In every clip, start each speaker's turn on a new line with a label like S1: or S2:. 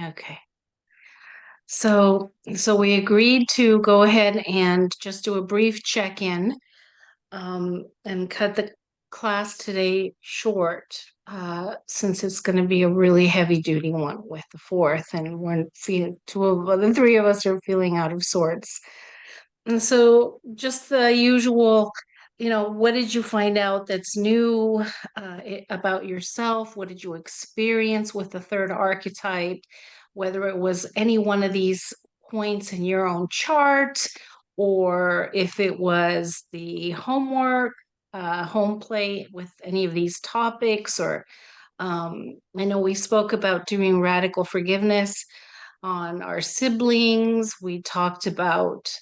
S1: Okay. So we agreed to go ahead and just do a brief check-in, and cut the class today short, since it's going to be a really heavy duty one with the fourth, and we're feeling the three of us are feeling out of sorts. And so just the usual, what did you find out that's new about yourself? What did you experience with the third archetype? Whether it was any one of these points in your own chart, or if it was the homework, home play with any of these topics, or I know we spoke about doing radical forgiveness on our siblings. We talked about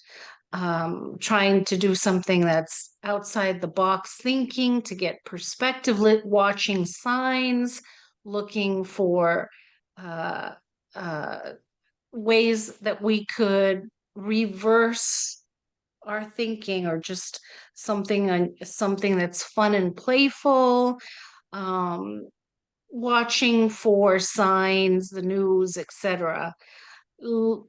S1: trying to do something that's outside the box thinking to get perspective, watching signs, looking for uh, uh, ways that we could reverse our thinking, or just something that's fun and playful, um, watching for signs, the news, etc.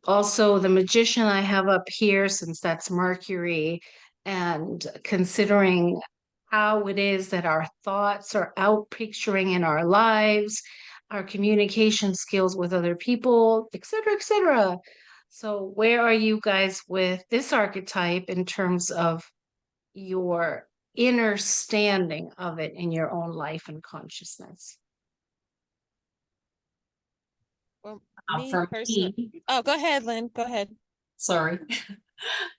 S1: Also, the magician I have up here, since that's Mercury, and considering how it is that our thoughts are out picturing in our lives, our communication skills with other people, etc., etc. So, where are you guys with this archetype in terms of your inner standing of it in your own life and consciousness?
S2: Well, me
S3: For
S2: personally.
S3: me,
S2: Oh, go ahead, Lynn. Go ahead.
S3: sorry.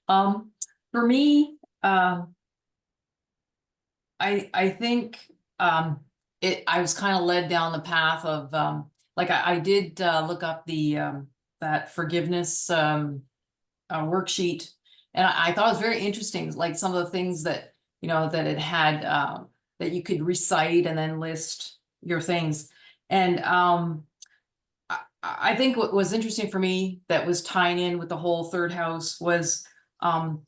S3: Um, for me, I think I was kind of led down the path of like I did look up the that forgiveness worksheet, and I thought it was very interesting, like some of the things that that it had that you could recite and then list your things. And I think what was interesting for me that was tying in with the whole third house was um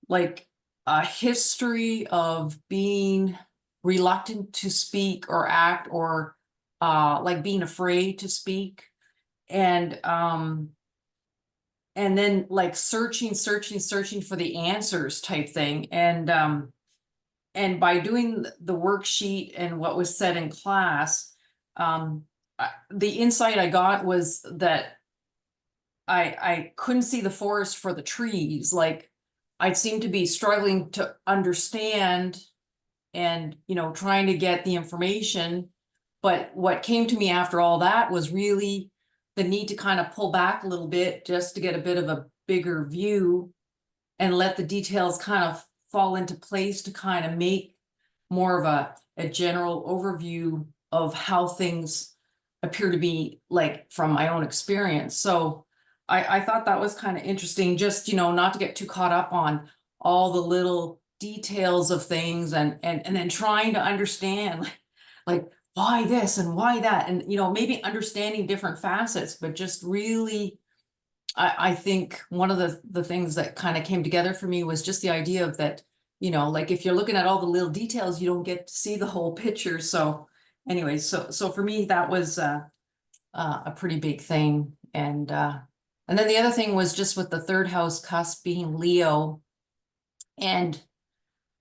S3: like a history of being reluctant to speak or act, or like being afraid to speak, and then like searching for the answers type thing. And by doing the worksheet and what was said in class, the insight I got was that I couldn't see the forest for the trees. Like I seemed to be struggling to understand and, trying to get the information. But what came to me after all that was really the need to kind of pull back a little bit just to get a bit of a bigger view and let the details kind of fall into place to kind of make more of a general overview of how things appear to be, like from my own experience. So I thought that was kind of interesting, just, not to get too caught up on all the little details of things, and then trying to understand like why this and why that, and maybe understanding different facets, but just really I think one of the things that kind of came together for me was just the idea of that, like if you're looking at all the little details, you don't get to see the whole picture. So anyway, so for me, that was a pretty big thing. And then the other thing was just with the third house cusp being Leo, and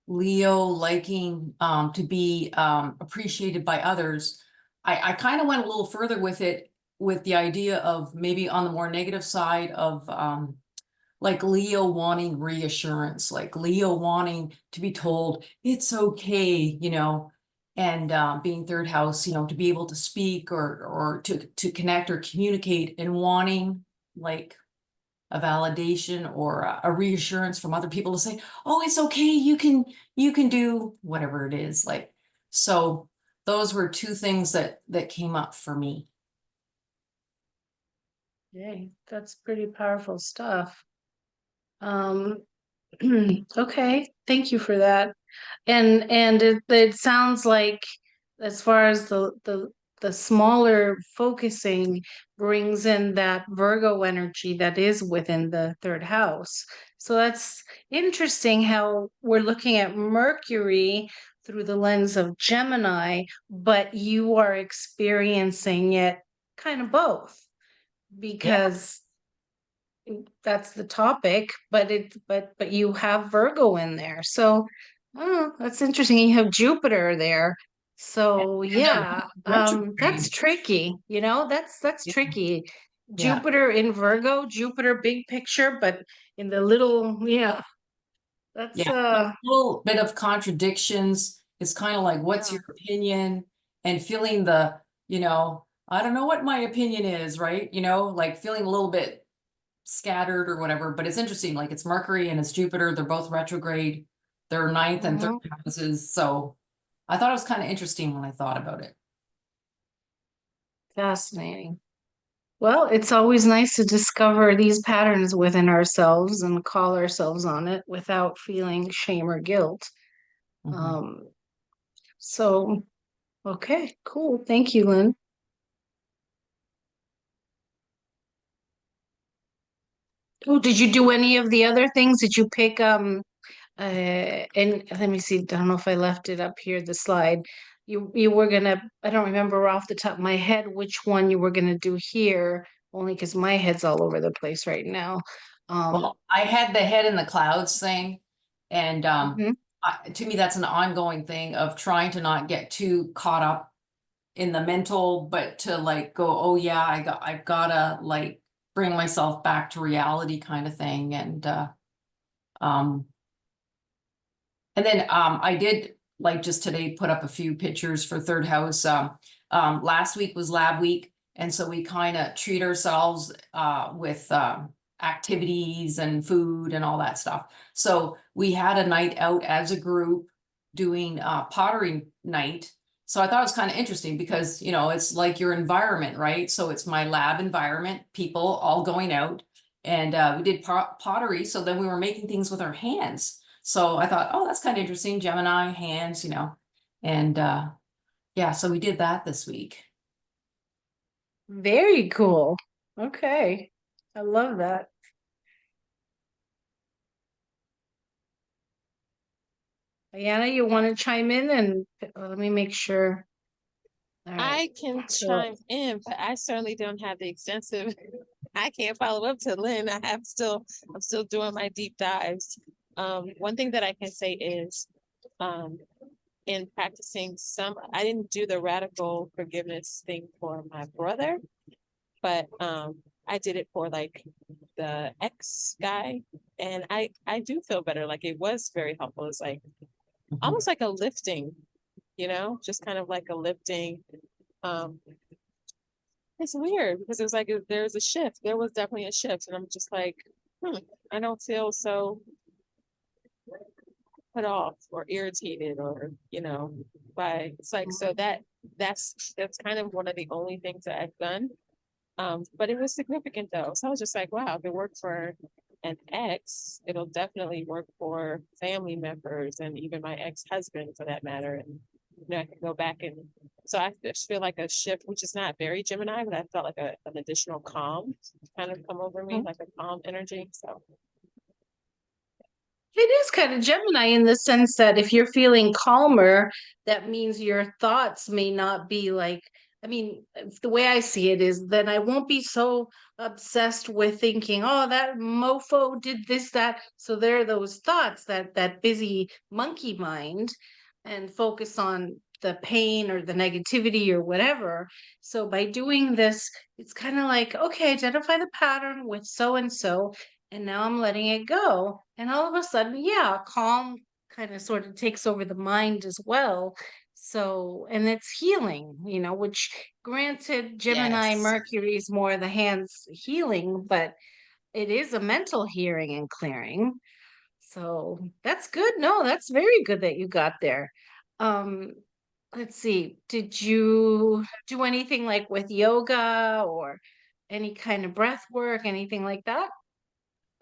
S3: Leo liking to be appreciated by others. I kind of went a little further with it, with the idea of maybe on the more negative side of like Leo wanting reassurance, like Leo wanting to be told it's okay, and being third house, to be able to speak, or to connect or communicate, and wanting like a validation or a reassurance from other people to say, oh, it's okay, you can do whatever it is. Like, so those were two things that came up for me.
S1: Okay, that's pretty powerful stuff. Um, okay, thank you for that. And it sounds like, as far as the smaller focusing, brings in that Virgo energy that is within the third house. So that's interesting how we're looking at Mercury through the lens of Gemini, but you are experiencing it kind of both. because that's the topic, but you have Virgo in there. So, oh, that's interesting. You have Jupiter there. So yeah, that's
S3: Retrograde.
S1: tricky, that's
S3: Yeah.
S1: tricky.
S3: Yeah.
S1: Jupiter in Virgo, Jupiter big picture, but in the little, that's
S3: Yeah, a little bit of contradictions. It's kind of like, what's
S1: yeah.
S3: your opinion? And feeling I don't know what my opinion is, right? Like feeling a little bit scattered or whatever, but it's interesting. Like it's Mercury and it's Jupiter. They're both retrograde. They're ninth and third
S1: Mhm.
S3: houses. So I thought it was kind of interesting when I thought about it.
S1: Fascinating. Well, it's always nice to discover these patterns within ourselves and call ourselves on it without feeling shame or guilt.
S3: Mhm.
S1: Um, so, okay, cool. Thank you, Lynn. Oh, did you do any of the other things? Did you pick and let me see, I don't know if I left it up here, the slide. You were gonna, I don't remember off the top of my head which one you were gonna do here, only because my head's all over the place right now.
S3: Well, I had the head in the clouds thing, and
S1: Mhm.
S3: to me, that's an ongoing thing of trying to not get too caught up in the mental, but to like go, oh yeah, I've gotta like bring myself back to reality kind of thing. Um, and then I did like just today put up a few pictures for third house. Last week was lab week, and so we kind of treat ourselves with activities and food and all that stuff. So we had a night out as a group doing pottery night. So I thought it was kind of interesting because it's like your environment, right? So it's my lab environment, people all going out, and we did pottery. So then we were making things with our hands. So I thought, oh, that's kind of interesting. Gemini hands, and yeah, so we did that this week.
S1: Very cool. Okay. I love that. Diana, you want to chime in and let me make sure. All right.
S2: I can
S1: So,
S2: chime in, but I certainly don't have the extensive. I can't follow up to Lynn. I'm still doing my deep dives. One thing that I can say is, in practicing I didn't do the radical forgiveness thing for my brother, but I did it for like the ex guy, and I do feel better. Like it was very helpful. It's like almost like a lifting, just kind of like a lifting. Um, it's weird because it was like there's a shift. There was definitely a shift, and I'm just like, I don't feel so put off or irritated or by it's like so that's kind of one of the only things that I've done. But it was significant though. So I was just like, wow, if it worked for an ex, it'll definitely work for family members and even my ex-husband for that matter. And I can go back and so I just feel like a shift, which is not very Gemini, but I felt like an additional calm kind of come over me, like a calm energy. So
S1: it is kind of Gemini in the sense that if you're feeling calmer, that means your thoughts may not be like, I mean, the way I see it is then I won't be so obsessed with thinking, oh, that mofo did this, that. So there are those thoughts, that busy monkey mind, and focus on the pain or the negativity or whatever. So by doing this, it's kind of like, okay, identify the pattern with so and so, and now I'm letting it go. And all of a sudden, yeah, calm kind of sort of takes over the mind as well. So, and it's healing, which granted, Gemini
S3: Yes.
S1: Mercury is more the hands healing, but it is a mental healing and clearing. So that's good. No, that's very good that you got there. Um, let's see. Did you do anything like with yoga or any kind of breath work, anything like that?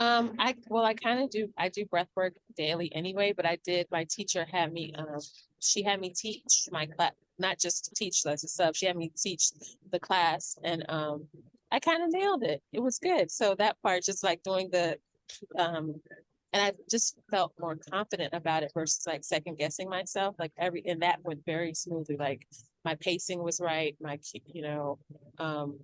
S2: I kind of I do breath work daily anyway, but my teacher had me she had me teach my class, not just teach lessons stuff. She had me teach the class and I kind of nailed it. It was good. So that part, just like doing the um and I just felt more confident about it versus like second guessing myself. Like and that went very smoothly. Like my pacing was right. Um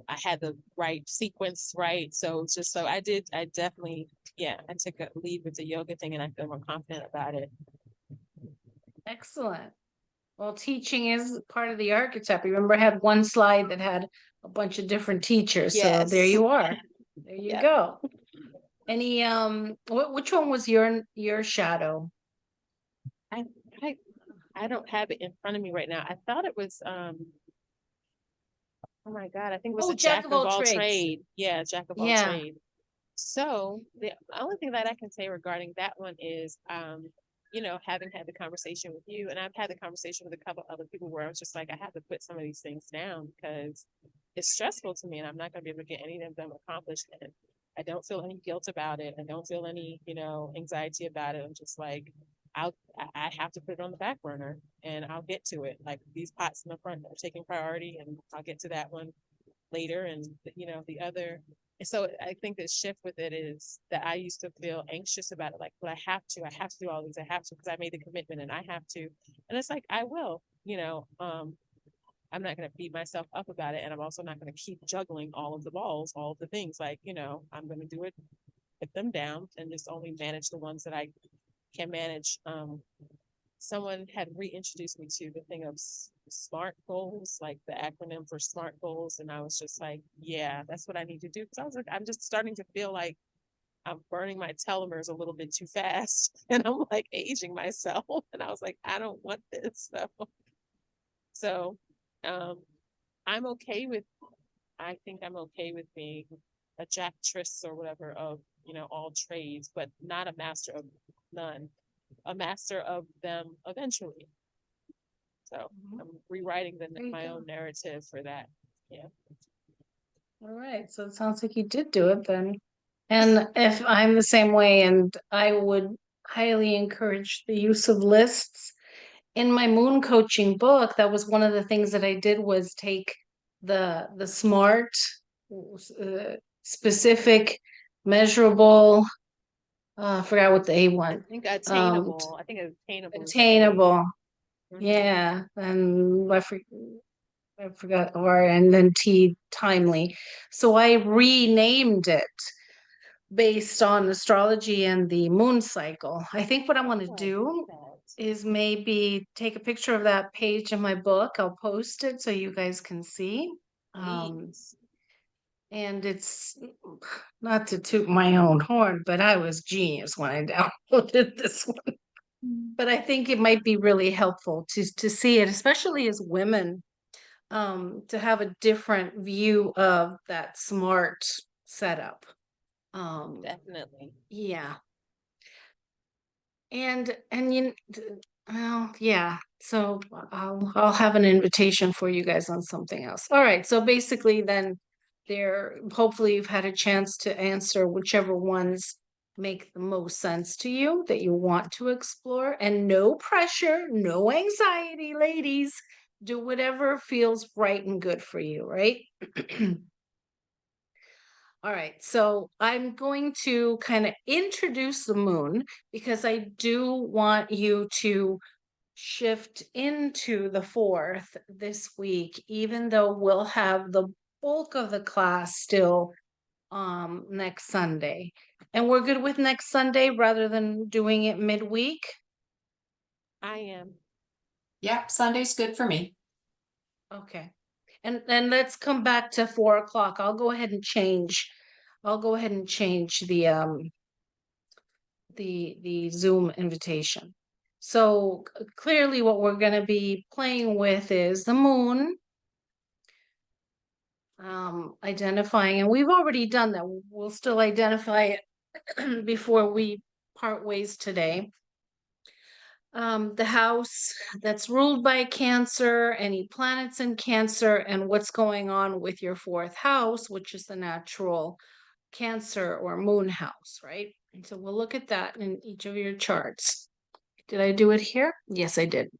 S2: I had the right sequence, right? So it's just, I definitely, yeah, I took a lead with the yoga thing and I feel more confident about it.
S1: Excellent. Well, teaching is part of the archetype. Remember, I had one slide that had a bunch of different teachers. So there
S2: Yes.
S1: you are. There you
S2: Yep.
S1: go. Any which one was your shadow?
S2: I don't have it in front of me right now. I thought it was oh my God, I think it was a
S1: Jack of all trades.
S2: trade. Yeah, jack of all
S1: Yeah.
S2: trade. So the only thing that I can say regarding that one is you know, having had the conversation with you, and I've had the conversation with a couple other people where I was just like, I have to put some of these things down because it's stressful to me and I'm not gonna be able to get any of them accomplished. And I don't feel any guilt about it. I don't feel any, you know, anxiety about it. I'm just like, I have to put it on the back burner and I'll get to it. Like these pots in the front are taking priority and I'll get to that one later. And you know, the other. And so I think the shift with it is that I used to feel anxious about it. Like, but I have to do all these. I have to, because I made the commitment and I have to. And it's like, I will, you know, I'm not going to beat myself up about it. And I'm also not going to keep juggling all of the balls, all of the things. Like, you know, I'm going to do it, put them down and just only manage the ones that I can manage. Someone had reintroduced me to the thing of SMART goals, like the acronym for SMART goals. And I was just like, yeah, that's what I need to do. Because I was like, I'm just starting to feel like I'm burning my telomeres a little bit too fast. And I'm like aging myself. And I was like, I don't want this. So I'm okay with, I think I'm okay with being a jacktris or whatever of, you know, all trades, but not a master of none, a master of them eventually. So I'm rewriting my own narrative for that. Yeah.
S1: All right. So it sounds like you did do it then. And if I'm the same way, and I would highly encourage the use of lists. In my moon coaching book, that was one of the things that I did was take the SMART, specific, measurable, I forgot what the A one.
S2: I think attainable. I think attainable.
S1: Attainable.
S2: Mhm.
S1: Yeah. And I forgot R, and then T, timely. So I renamed it based on astrology and the moon cycle. I think what I'm going to do is maybe take a picture of that page in my book. I'll post it so you guys can see. And it's not to toot my own horn, but I was genius when I downloaded this one. But I think it might be really helpful to see it, especially as women, to have a different view of that SMART setup.
S2: Definitely.
S1: Yeah. And you well, yeah. So I'll have an invitation for you guys on something else. All right. So basically then hopefully you've had a chance to answer whichever ones make the most sense to you that you want to explore, and no pressure, no anxiety, ladies. Do whatever feels right and good for you, right? All right, so I'm going to kind of introduce the moon because I do want you to shift into the 4th this week, even though we'll have the bulk of the class still next Sunday. And we're good with next Sunday rather than doing it midweek?
S2: I am.
S3: Yep, Sunday's good for me.
S1: Okay. And then let's come back to 4 o'clock. I'll go ahead and change the Zoom invitation. So clearly what we're going to be playing with is the moon, identifying, and we've already done that. We'll still identify it before we part ways today. The house that's ruled by Cancer, any planets in Cancer, and what's going on with your 4th house, which is the natural Cancer or moon house, right? And so we'll look at that in each of your charts. Did I do it here? Yes, I did.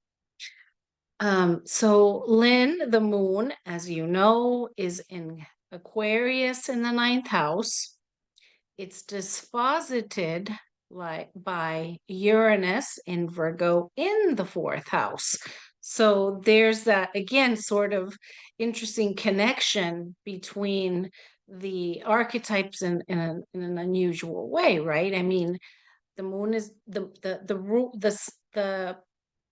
S1: So Lynn, the moon, as you know, is in Aquarius in the 9th house. It's disposited by Uranus in Virgo in the 4th house. So there's that, again, sort of interesting connection between the archetypes in an unusual way, right? I mean, the moon is the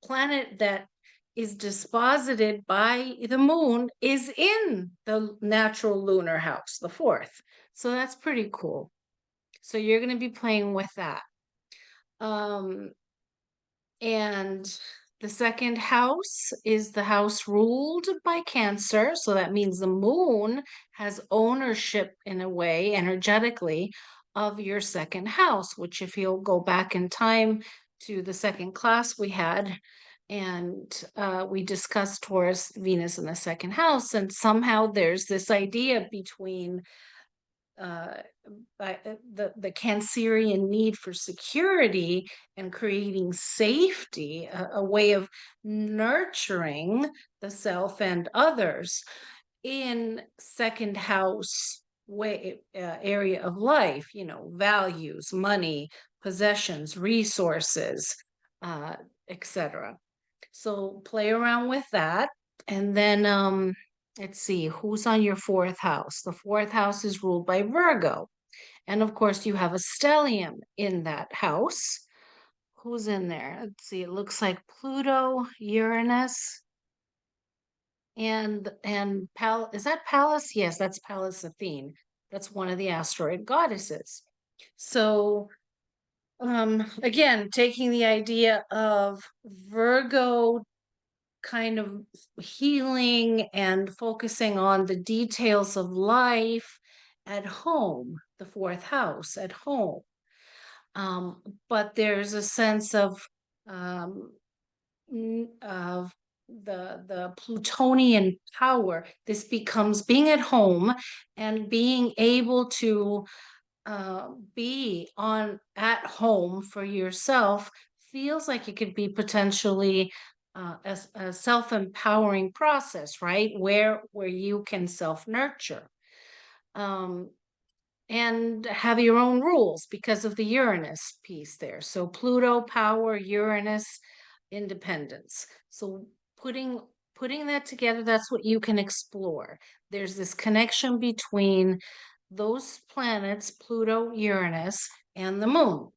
S1: planet that is disposited by the moon is in the natural lunar house, the fourth. So that's pretty cool. So you're going to be playing with that. And the second house is the house ruled by Cancer. So that means the moon has ownership in a way, energetically, of your second house, which, if you'll go back in time to the second class we had, and we discussed Taurus, Venus in the second house, and somehow there's this idea between uh, the Cancerian need for security and creating safety, a way of nurturing the self and others in second house way area of life, values, money, possessions, resources, uh, etc. So play around with that. And then let's see, who's on your fourth house? The fourth house is ruled by Virgo. And of course, you have a stellium in that house. Who's in there? Let's see, it looks like Pluto, Uranus, and is that Pallas? Yes, that's Pallas Athene. That's one of the asteroid goddesses. So again, taking the idea of Virgo kind of healing and focusing on the details of life at home, the fourth house at home. But there's a sense of of the Plutonian power. This becomes being at home and being able to be at home for yourself feels like it could be potentially a self-empowering process, right? Where you can self-nurture and have your own rules because of the Uranus piece there. So Pluto, power, Uranus, independence. So putting that together, that's what you can explore. There's this connection between those planets, Pluto, Uranus, and the moon.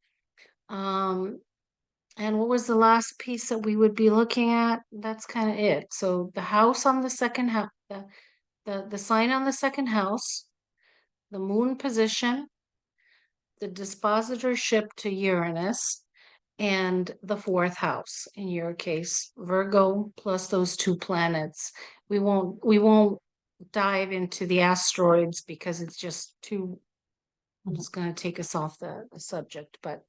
S1: And what was the last piece that we would be looking at? That's kind of it. So the house on the second house, the sign on the second house, the moon position, the dispositorship to Uranus, and the fourth house, in your case, Virgo, plus those two planets. We won't dive into the asteroids because it's just too, it's going to take us off the subject, but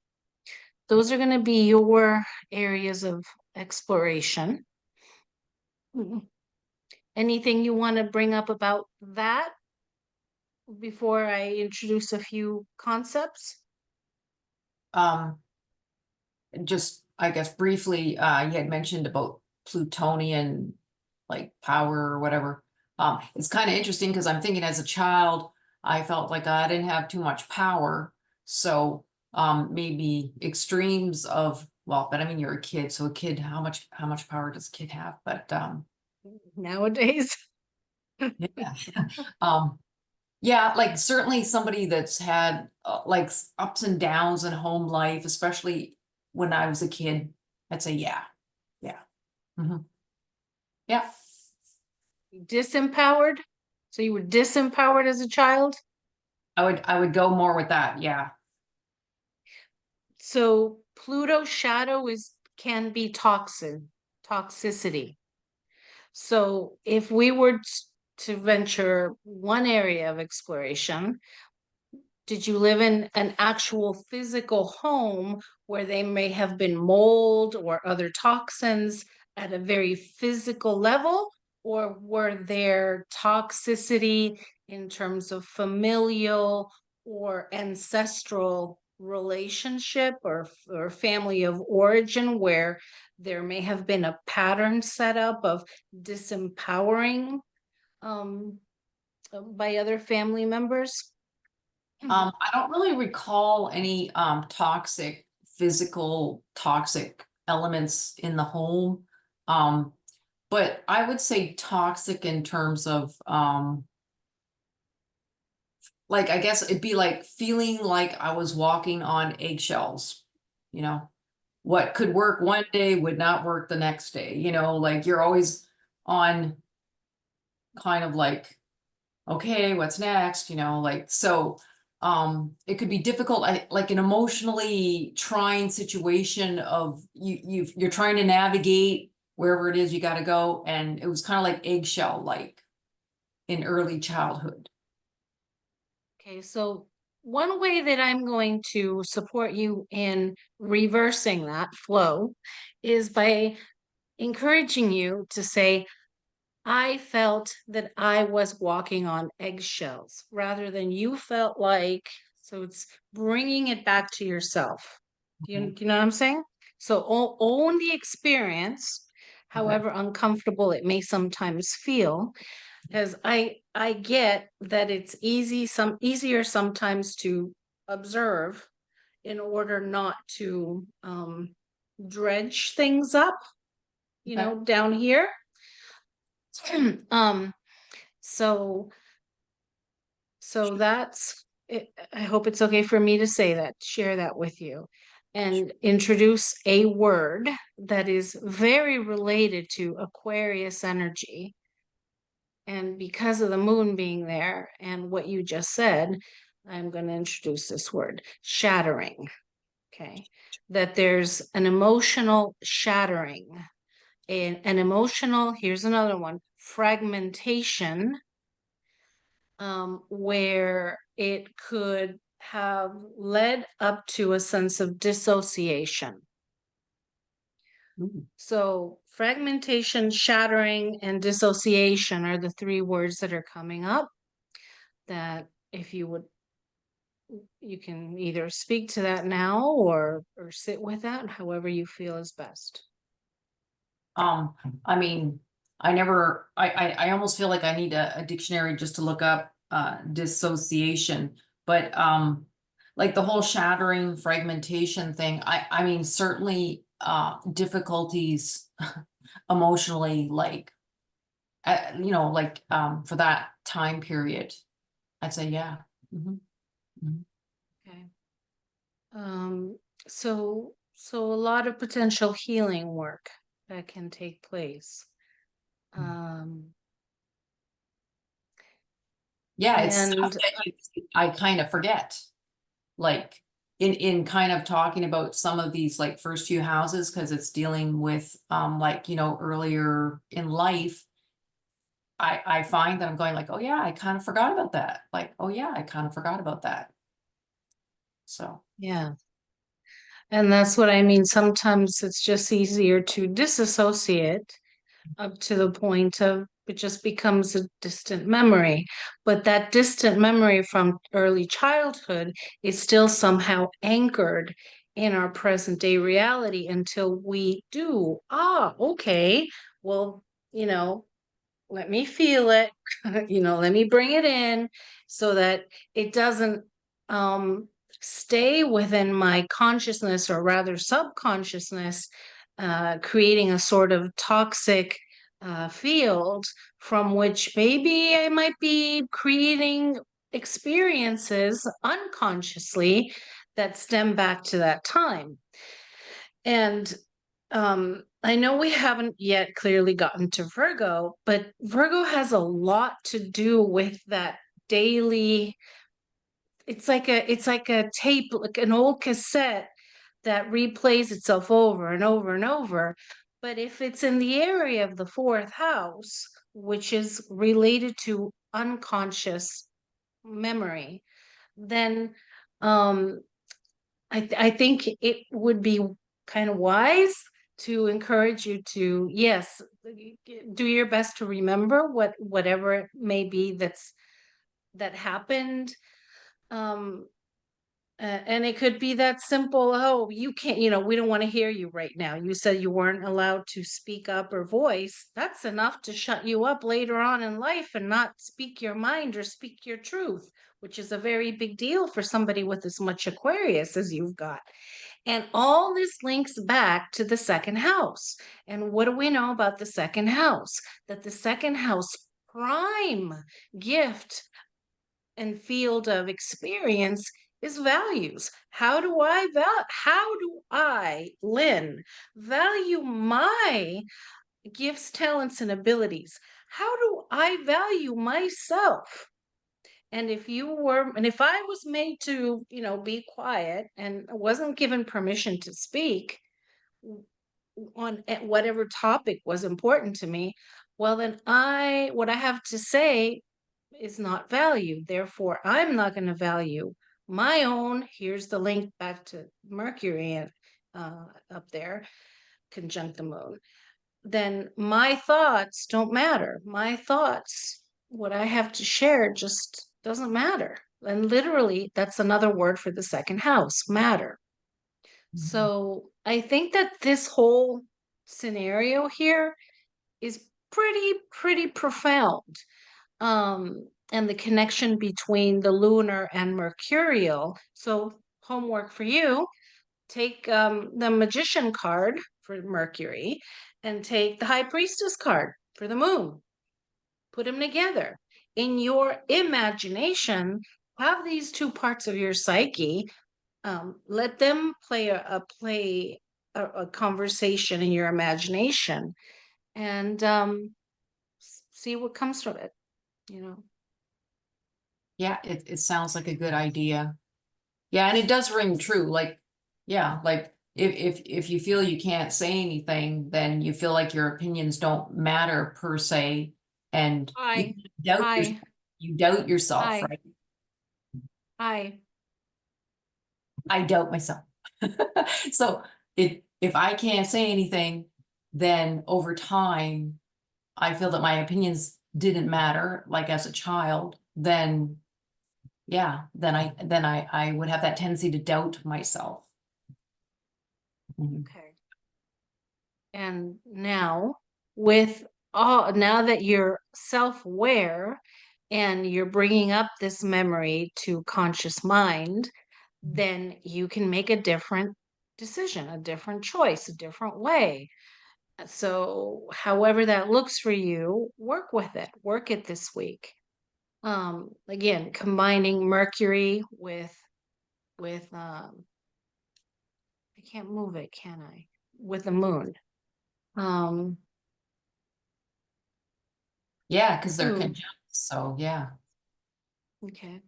S1: those are going to be your areas of exploration. Anything you want to bring up about that before I introduce a few concepts?
S3: Just, I guess briefly, you had mentioned about Plutonian, like power or whatever. It's kind of interesting because I'm thinking as a child, I felt like I didn't have too much power. So maybe extremes of, well, but I mean, you're a kid, so a kid, how much power does a kid have? But
S1: Nowadays.
S3: yeah. Yeah, like certainly somebody that's had like ups and downs in home life, especially when I was a kid, I'd say, yeah. Mhm. Yeah.
S1: Disempowered? So you were disempowered as a child?
S3: I would go more with that. Yeah.
S1: So Pluto shadow can be toxicity. So if we were to venture one area of exploration, did you live in an actual physical home where they may have been mold or other toxins at a very physical level? Or were there toxicity in terms of familial or ancestral relationship or family of origin where there may have been a pattern set up of disempowering by other family members?
S3: I don't really recall any physical toxic elements in the home. but I would say toxic in terms of, like, I guess it'd be like feeling like I was walking on eggshells, you know? What could work one day would not work the next day, like you're always on kind of like, okay, what's next, like, so, it could be difficult, like an emotionally trying situation of you're trying to navigate wherever it is you gotta go, and it was kind of like eggshell, like in early childhood.
S1: Okay, so one way that I'm going to support you in reversing that flow is by encouraging you to say, I felt that I was walking on eggshells rather than you felt like, so it's bringing it back to yourself.
S3: Okay.
S1: Do you know what I'm saying? So own the experience,
S3: Okay.
S1: however uncomfortable it may sometimes feel, because I get that it's easier sometimes to observe in order not to dredge things up,
S3: Okay.
S1: down here. um so that's it. I hope it's okay for me to say that, share that with you, and introduce a word that is very related to Aquarius energy. And because of the moon being there and what you just said, I'm going to introduce this word, shattering. Okay. That there's an emotional shattering, an emotional, here's another one, fragmentation, where it could have led up to a sense of dissociation.
S3: Ooh.
S1: So fragmentation, shattering, and dissociation are the three words that are coming up, that if you can either speak to that now or sit with that, however you feel is best.
S3: I mean, I almost feel like I need a dictionary just to look up dissociation, but like the whole shattering fragmentation thing, I mean, certainly difficulties emotionally, like like for that time period, I'd say yeah. Mhm. Mhm.
S1: Okay. So a lot of potential healing work that can take place. Um,
S3: Yeah, it's stuff
S1: and
S3: that I kind of forget. Like in kind of talking about some of these like first few houses, because it's dealing with like earlier in life, I find that I'm going like, oh yeah, I kind of forgot about that, like, oh yeah, I kind of forgot about that, so
S1: yeah, and that's what I mean. Sometimes it's just easier to disassociate up to the point of it just becomes a distant memory. But that distant memory from early childhood is still somehow anchored in our present day reality until we do. Okay, well, let me feel it, let me bring it in so that it doesn't stay within my consciousness, or rather subconsciousness, creating a sort of toxic field from which maybe I might be creating experiences unconsciously that stem back to that time. And I know we haven't yet clearly gotten to Virgo, but Virgo has a lot to do with that daily. It's like a tape, like an old cassette that replays itself over and over and over. But if it's in the area of the fourth house, which is related to unconscious memory, then um I think it would be kind of wise to encourage you to, yes, do your best to remember whatever it may be that happened. Um, and it could be that simple. Oh, you can't, we don't want to hear you right now. You said you weren't allowed to speak up or voice. That's enough to shut you up later on in life and not speak your mind or speak your truth, which is a very big deal for somebody with as much Aquarius as you've got. And all this links back to the second house. And what do we know about the second house? That the second house prime gift and field of experience is values. How do I, Lynn, value my gifts, talents, and abilities? How do I value myself? And if I was made to, be quiet and wasn't given permission to speak on whatever topic was important to me, well, then what I have to say is not valued. Therefore, I'm not going to value my own. Here's the link back to Mercury up there, conjunct the moon. Then my thoughts don't matter. My thoughts, what I have to share, just doesn't matter. And literally, that's another word for the second house, matter. So I think that this whole scenario here is pretty profound. And the connection between the lunar and mercurial. So homework for you, take the magician card for Mercury and take the high priestess card for the moon. Put them together. In your imagination, have these two parts of your psyche. Let them play a conversation in your imagination, and see what comes from it.
S3: Yeah, it sounds like a good idea. Yeah, and it does ring true. Like, yeah, like if you feel you can't say anything, then you feel like your opinions don't matter per se, and
S1: I,
S3: doubt your,
S1: I,
S3: you doubt yourself,
S1: I,
S3: right?
S1: I,
S3: I doubt myself. So if I can't say anything, then over time, I feel that my opinions didn't matter, like as a child, then yeah, then I would have that tendency to doubt myself. Mhm.
S1: okay. And now now that you're self-aware and you're bringing up this memory to conscious mind, then you can make a different decision, a different choice, a different way. So however that looks for you, work with it, work it this week. Again, combining Mercury with I can't move it, can I? With the moon. Um,
S3: Yeah, because they're
S1: ooh,
S3: conjunct, so yeah.
S1: okay.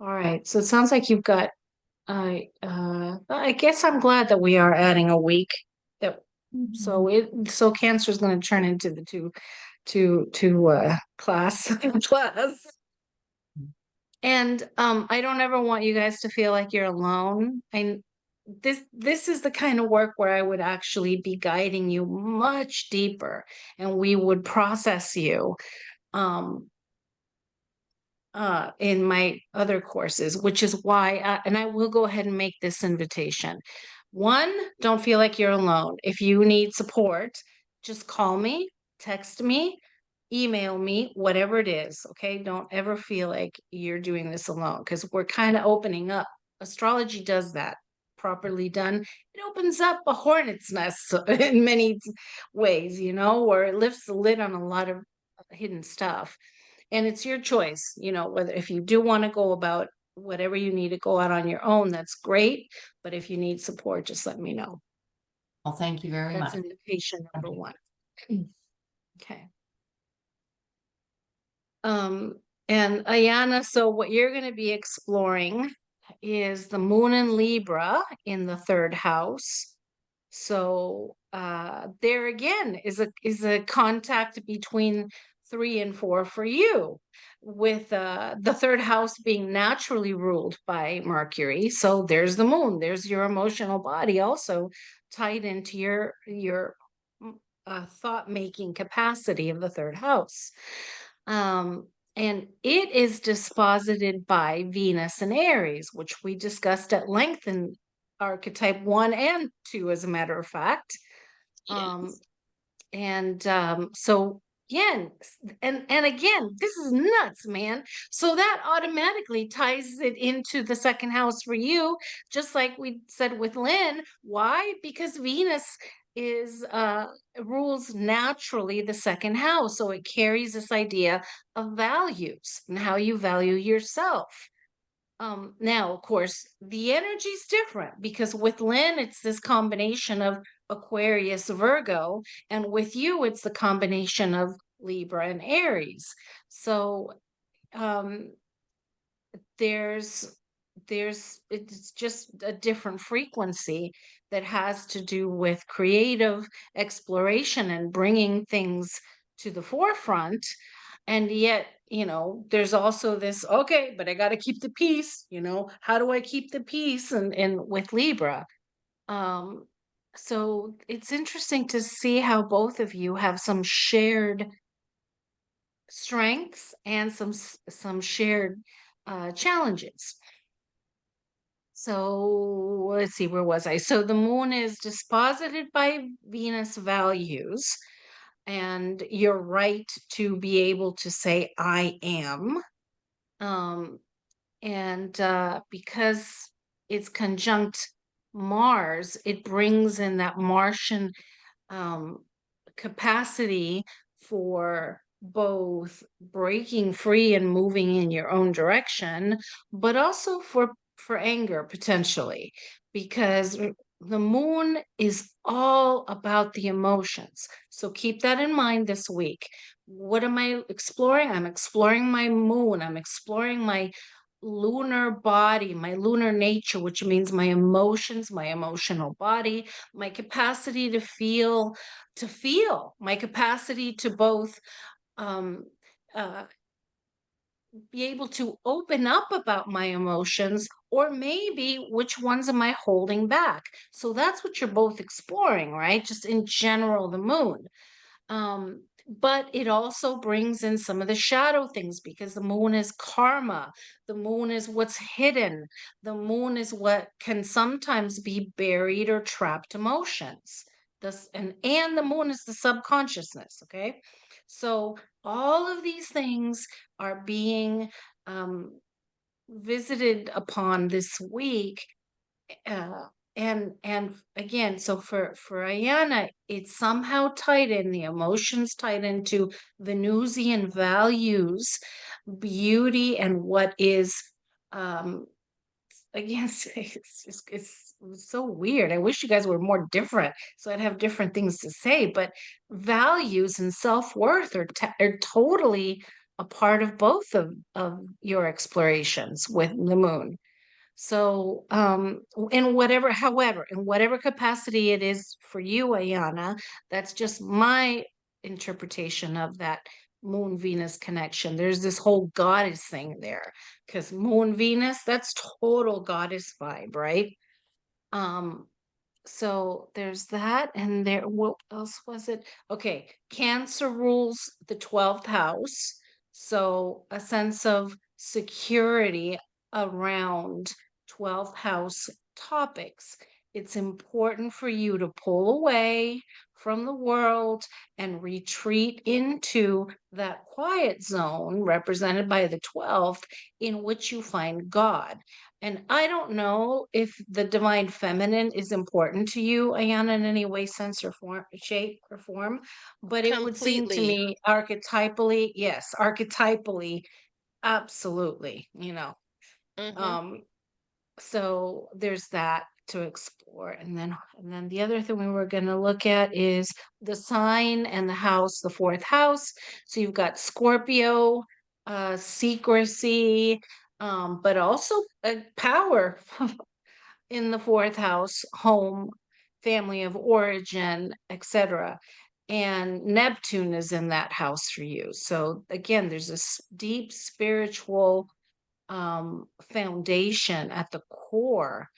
S1: All right. So it sounds like you've got I guess I'm glad that we are adding a week that so Cancer is going to turn into the two class class. And I don't ever want you guys to feel like you're alone. And this is the kind of work where I would actually be guiding you much deeper, and we would process you um in my other courses, which is why and I will go ahead and make this invitation. One, don't feel like you're alone. If you need support, just call me, text me, email me, whatever it is. Okay. Don't ever feel like you're doing this alone, because we're kind of opening up. Astrology does that. Properly done, it opens up a hornet's nest in many ways, where it lifts the lid on a lot of hidden stuff. And it's your choice, whether if you do want to go about whatever you need to go out on your own, that's great. But if you need support, just let me know.
S3: Well, thank you very
S1: That's
S3: much.
S1: invitation number one. Okay. And Ayana, so what you're going to be exploring is the moon in Libra in the third house. So there again is a contact between 3 and 4 for you, with the third house being naturally ruled by Mercury. So there's the moon, there's your emotional body also tied into your thought making capacity of the third house. And it is disposited by Venus and Aries, which we discussed at length in archetype 1 and 2, as a matter of fact.
S3: Yes.
S1: So again, and again, this is nuts, man. So that automatically ties it into the second house for you, just like we said with Lynn. Why? Because Venus is rules naturally the second house, so it carries this idea of values and how you value yourself. Now, of course, the energy's different because with Lynn, it's this combination of Aquarius, Virgo, and with you, it's the combination of Libra and Aries. So, um, there's it's just a different frequency that has to do with creative exploration and bringing things to the forefront. And yet, there's also this, okay, but I got to keep the peace. How do I keep the peace? And with Libra, um so it's interesting to see how both of you have some shared strengths and some shared challenges. So let's see, where was I? So the moon is disposited by Venus values, and you're right to be able to say, I am. Um, and because it's conjunct Mars, it brings in that Martian um, capacity for both breaking free and moving in your own direction, but also for anger potentially, because the moon is all about the emotions. So keep that in mind this week. What am I exploring? I'm exploring my moon. I'm exploring my lunar body, my lunar nature, which means my emotions, my emotional body, my capacity to feel, my capacity to both um, uh, be able to open up about my emotions, or maybe which ones am I holding back. So that's what you're both exploring, right? Just in general, the moon. But it also brings in some of the shadow things because the moon is karma. The moon is what's hidden. The moon is what can sometimes be buried or trapped emotions. And the moon is the subconsciousness. Okay. So all of these things are being um, visited upon this week, uh, and again, so for Ayana, it's somehow tied in, the emotions tied into Venusian values, beauty, and what is um again, it's so weird. I wish you guys were more different so I'd have different things to say, but values and self-worth are totally a part of both of your explorations with the moon. So, in whatever capacity it is for you, Ayana, that's just my interpretation of that Moon Venus connection. There's this whole goddess thing there because Moon Venus, that's total goddess vibe, right? Um, so there's that, and what else was it? Okay, Cancer rules the 12th house. So a sense of security around 12th house topics. It's important for you to pull away from the world and retreat into that quiet zone represented by the 12th, in which you find God. And I don't know if the divine feminine is important to you, Ayana, in any way, sense, or form, shape, or form, but it would seem to
S2: Completely.
S1: me archetypally, yes, archetypally, absolutely,
S2: Mm-hmm.
S1: Um, so there's that to explore. And then the other thing we were going to look at is the sign and the house, the fourth house. So you've got Scorpio, secrecy, but also power in the fourth house, home, family of origin, etc. And Neptune is in that house for you. So again, there's this deep spiritual foundation at the core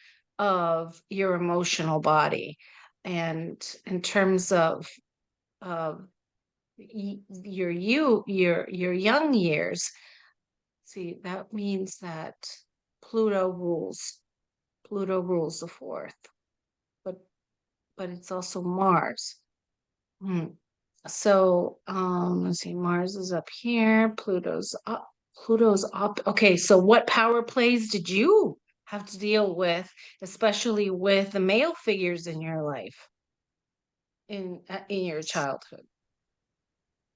S1: of your emotional body. And in terms of your young years, see, that means that Pluto rules Pluto rules the fourth, but it's also Mars. Hmm. So, let's see, Mars is up here, Pluto's up, Pluto's up. Okay, so what power plays did you have to deal with, especially with the male figures in your life, in your childhood?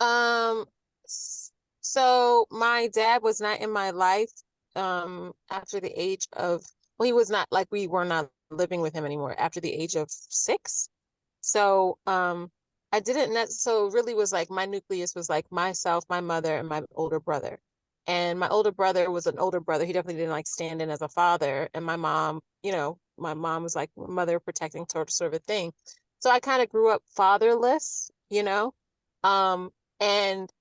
S2: Um, so my dad was not in my life after the age of, well, he was not, like, we were not living with him anymore after the age of 6. So I didn't net so really was like my nucleus was like myself, my mother, and my older brother. And my older brother was an older brother. He definitely didn't like stand in as a father. And my mom, my mom was like mother protecting sort of a thing. So I kind of grew up fatherless, um, and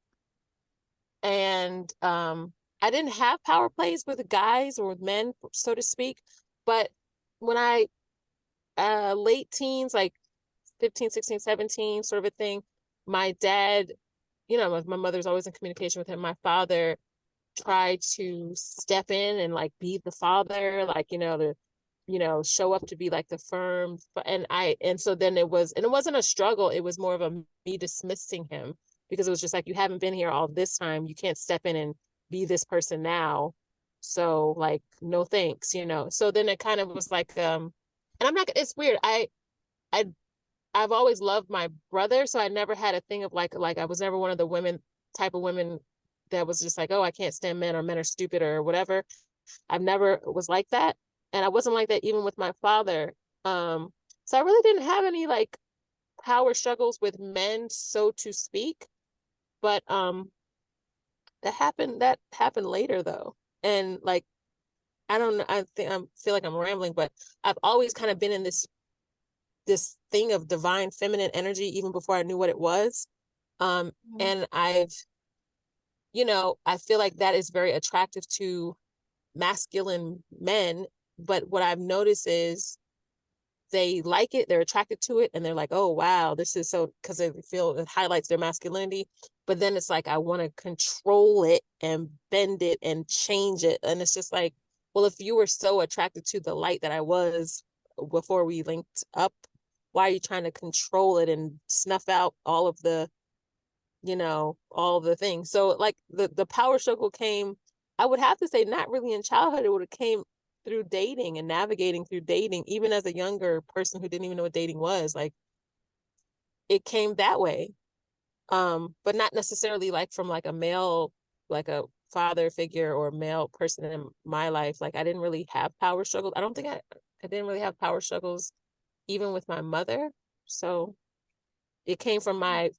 S2: I didn't have power plays with guys or with men, so to speak. But when I late teens, like 15, 16, 17, sort of a thing, my dad, my mother's always in communication with him. My father tried to step in and like be the father, like, to show up to be like the firm. And so then it wasn't a struggle, it was more of a me dismissing him, because it was just like, you haven't been here all this time, you can't step in and be this person now, so like, no thanks. So then it kind of was like, and I'm not, it's weird, I I've always loved my brother, so I never had a thing of like I was never one of the type of women that was just like, oh, I can't stand men, or men are stupid, or whatever. I've never was like that. And I wasn't like that even with my father. So I really didn't have any like power struggles with men, so to speak. But that happened later though. And like, I don't know, I think I feel like I'm rambling, but I've always kind of been in this thing of divine feminine energy even before I knew what it was. And I feel like that is very attractive to masculine men. But what I've noticed is they like it, they're attracted to it, and they're like, oh, wow, this is so, because they feel it highlights their masculinity. But then it's like, I want to control it and bend it and change it. And it's just like, well, if you were so attracted to the light that I was before we linked up, why are you trying to control it and snuff out all of the, all the things? So like the power struggle came, I would have to say, not really in childhood. It would have came through dating and navigating through dating, even as a younger person who didn't even know what dating was. Like, it came that way. But not necessarily like from like a male, like a father figure or a male person in my life. Like, I didn't really have power struggles. I don't think I didn't really have power struggles even with my mother. So it came from my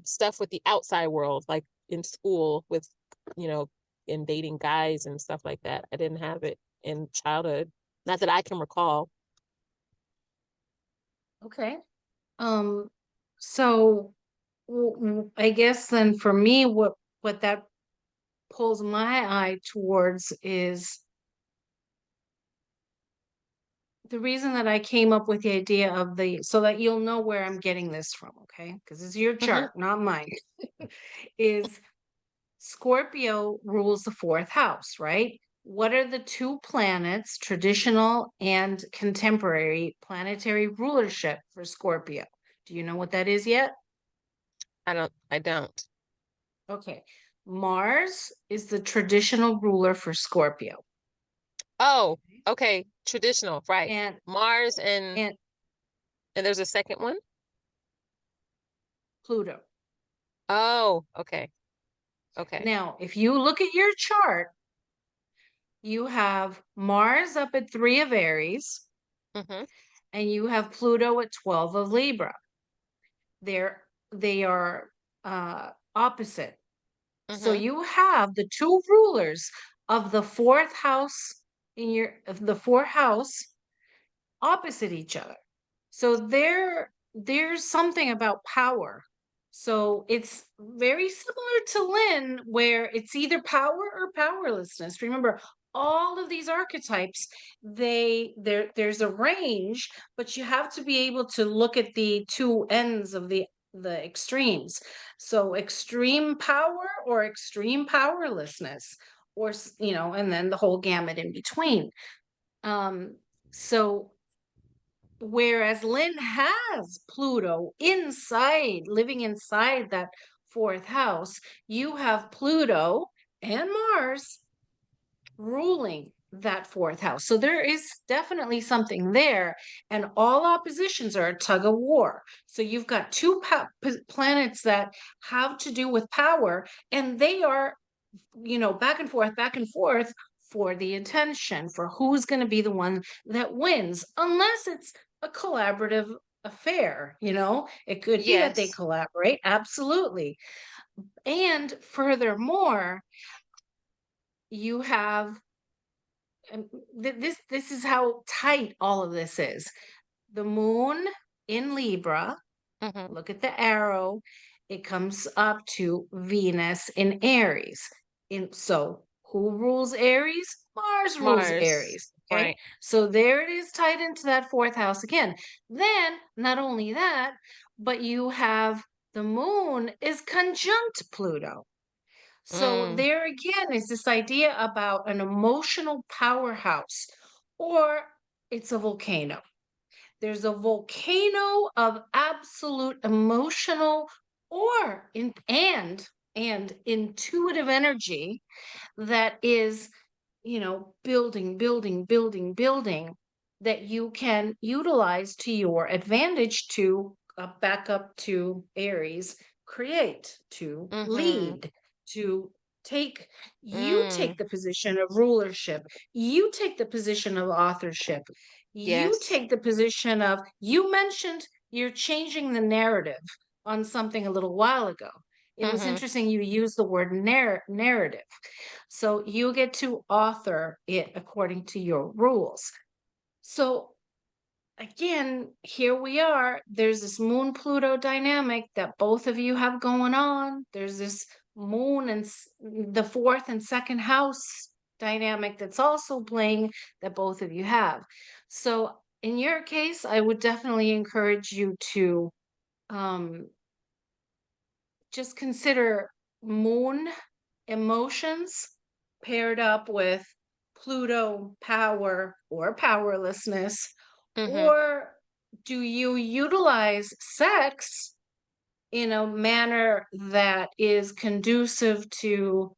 S2: stuff with the outside world, like in school with, in dating guys and stuff like that. I didn't have it in childhood, not that I can recall.
S1: Okay. So I guess then for me, what that pulls my eye towards is the reason that I came up with the idea of so that you'll know where I'm getting this from, okay? Because it's your
S2: Mm-hmm.
S1: chart, not mine. Is Scorpio rules the fourth house, right? What are the two planets, traditional and contemporary planetary rulership for Scorpio? Do you know what that is yet?
S2: I don't.
S1: Okay. Mars is the traditional ruler for Scorpio.
S2: Oh, okay. Traditional, right.
S1: And
S2: Mars and
S1: and
S2: there's a second one.
S1: Pluto.
S2: Oh, okay. Okay.
S1: Now, if you look at your chart, you have Mars up at 3 of Aries,
S2: Mm-hmm.
S1: and you have Pluto at 12 of Libra. They are opposite. So
S2: Mm-hmm.
S1: you have the two rulers of the fourth house of the fourth house opposite each other. So there's something about power. So it's very similar to Lynn, where it's either power or powerlessness. Remember, all of these archetypes, there's a range, but you have to be able to look at the two ends of the extremes. So extreme power or extreme powerlessness, or and then the whole gamut in between. So whereas Lynn has Pluto living inside that fourth house, you have Pluto and Mars ruling that fourth house. So there is definitely something there, and all oppositions are a tug of war. So you've got two planets that have to do with power, and they are, back and forth for the attention, for who's going to be the one that wins, unless it's a collaborative affair. It could be that they
S2: Yes.
S1: collaborate, absolutely. And furthermore, you have this is how tight all of this is. The moon in Libra,
S2: Mm-hmm.
S1: look at the arrow, it comes up to Venus in Aries. So who rules Aries? Mars rules
S2: Mars.
S1: Aries. Okay.
S2: Right.
S1: So there it is, tied into that fourth house again. Then not only that, but you have the moon is conjunct Pluto. So
S2: Mm.
S1: there again is this idea about an emotional powerhouse, or it's a volcano. There's a volcano of absolute emotional or and intuitive energy that is, building, building, building, building, that you can utilize to your advantage to back up to Aries, create, to
S2: Mm-hmm.
S1: lead, to take. You
S2: Mm.
S1: take the position of rulership. You take the position of authorship. You
S2: Yes.
S1: take the position of, you mentioned you're changing the narrative on something a little while ago. It was
S2: Mm-hmm.
S1: interesting you used the word narrative. So you get to author it according to your rules. So again, here we are. There's this moon Pluto dynamic that both of you have going on. There's this moon and the fourth and second house dynamic that's also playing that both of you have. So in your case, I would definitely encourage you to um, just consider moon emotions paired up with Pluto power or powerlessness,
S2: Mm-hmm.
S1: or do you utilize sex in a manner that is conducive to,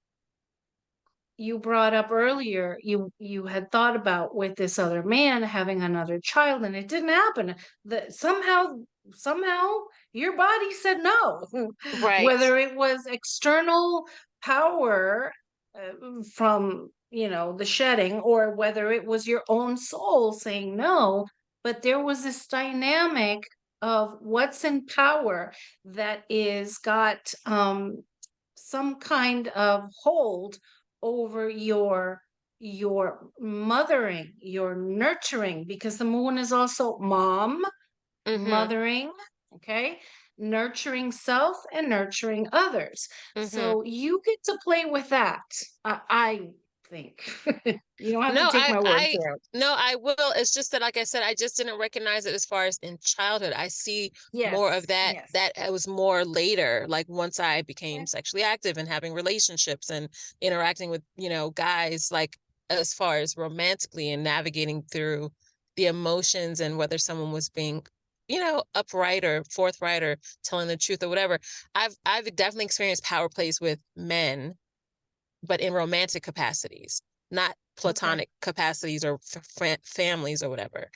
S1: you brought up earlier, you had thought about with this other man having another child and it didn't happen, that somehow your body said no.
S2: Right.
S1: Whether it was external power from the shedding, or whether it was your own soul saying no, but there was this dynamic of what's in power that is got some kind of hold over your mothering, your nurturing, because the moon is also mom,
S2: Mm-hmm.
S1: mothering, okay, nurturing self and nurturing others.
S2: Mm-hmm.
S1: So you get to play with that. I think you don't have to
S2: No,
S1: take my word for it.
S2: no, I will. It's just that, like I said, I just didn't recognize it as far as in childhood. I see more of
S1: Yes,
S2: that,
S1: yes.
S2: that it was more later, like once I
S1: Okay.
S2: became sexually active and having relationships and interacting with, guys, like as far as romantically and navigating through the emotions and whether someone was being, upright or forthright or telling the truth or whatever. I've definitely experienced power plays with men, but in romantic capacities, not
S1: Okay.
S2: platonic capacities or families or whatever.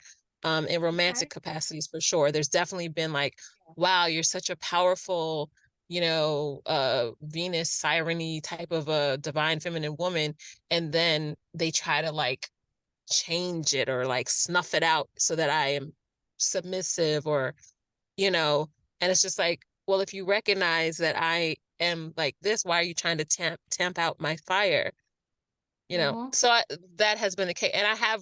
S2: In romantic
S1: Okay.
S2: capacities, for sure. There's definitely been like, wow, you're such a powerful, Venus siren type of a divine feminine woman. And then they try to like change it or like snuff it out so that I am submissive or, and it's just like, well, if you recognize that I am like this, why are you trying to tamp out my fire?
S1: Mm-hmm.
S2: So that has been the case, and I have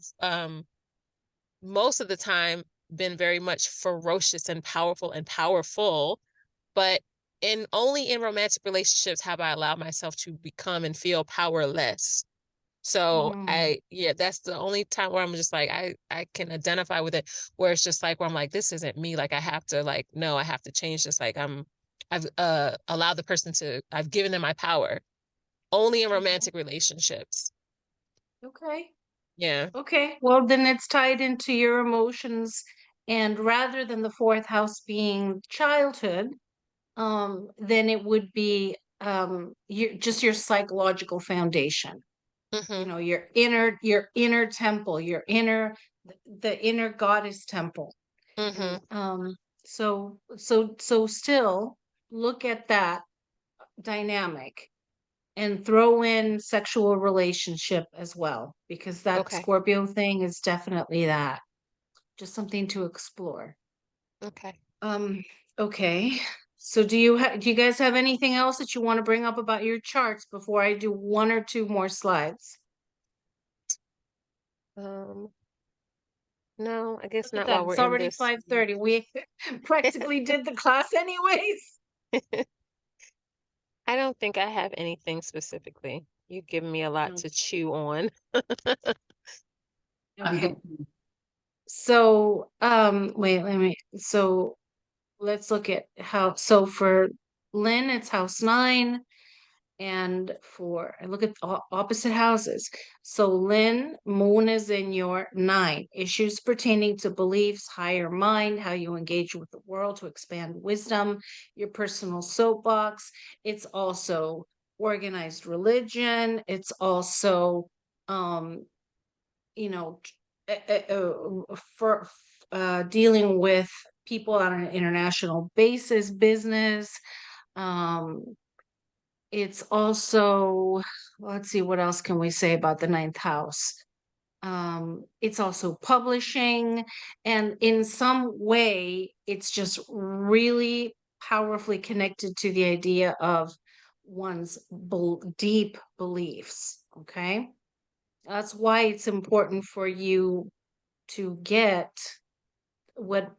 S2: most of the time been very much ferocious and powerful, but in only in romantic relationships have I allowed myself to become and feel powerless. So
S1: Mm-hmm.
S2: yeah, that's the only time where I'm just like, I can identify with it, where it's just like, where I'm like, this isn't me. Like I have to like, no, I have to change this. Like I've allowed the person to, I've given them my power only in romantic relationships.
S1: Okay.
S2: Yeah.
S1: Okay. Well, then it's tied into your emotions And rather than the fourth house being childhood, then it would be your psychological foundation. You know, your inner temple, the inner goddess temple. And so still look at that dynamic and throw in sexual relationship as well, because that
S2: Okay.
S1: Scorpio thing is definitely that. Just something to explore.
S2: Okay.
S1: Okay. So do you guys have anything else that you want to bring up about your charts before I do one or two more slides?
S2: No, I guess
S1: Look at
S2: not
S1: that.
S2: while we're
S1: It's
S2: in
S1: already
S2: this.
S1: 5:30. We practically did the class anyways.
S2: I don't think I have anything specifically. You've given me a lot to chew on.
S3: I'm
S1: Okay.
S3: good.
S1: So, so let's look at so for Lynn, it's house 9. And I look at opposite houses. So Lynn, moon is in your 9. Issues pertaining to beliefs, higher mind, how you engage with the world to expand wisdom, your personal soapbox. It's also organized religion. It's also, you know, for dealing with people on an international basis, business. Um, it's also, let's see, what else can we say about the 9th house? It's also publishing, and in some way, it's just really powerfully connected to the idea of one's deep beliefs. Okay. That's why it's important for you to get what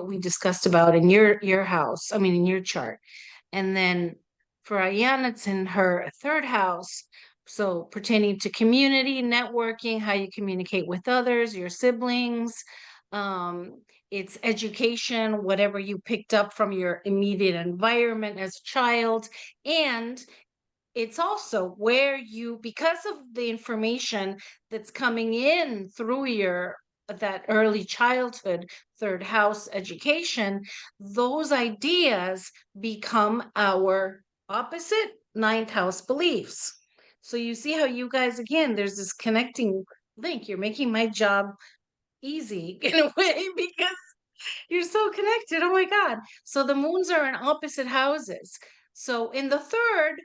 S1: we discussed about in your house, I mean in your chart. And then for Ayan, it's in her 3rd house. So pertaining to community, networking, how you communicate with others, your siblings, it's education, whatever you picked up from your immediate environment as a child. And it's also where because of the information that's coming in through that early childhood 3rd house education, those ideas become our opposite 9th house beliefs. So you see how you guys, again, there's this connecting link. You're making my job easy in a way because you're so connected. Oh my God. So the moons are in opposite houses. So in the 3rd,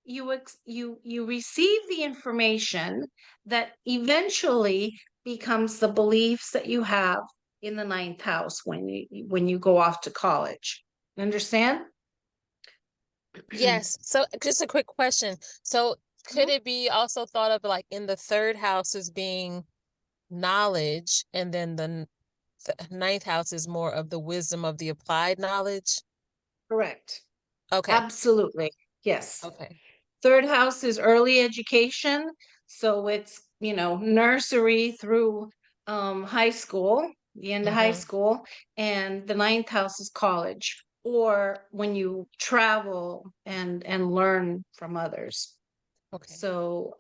S1: you receive the information that eventually becomes the beliefs that you have in the 9th house when you go off to college. Understand?
S2: Yes. So just a quick question. So could it be also thought of like in the 3rd house as being knowledge, and then the 9th house is more of the wisdom of the applied knowledge?
S1: Correct.
S2: Okay.
S1: Absolutely. Yes.
S2: Okay.
S1: 3rd house is early education. So it's, nursery through high school, the end of high school. And the 9th house is college, or when you travel and learn from others.
S2: Okay.
S1: So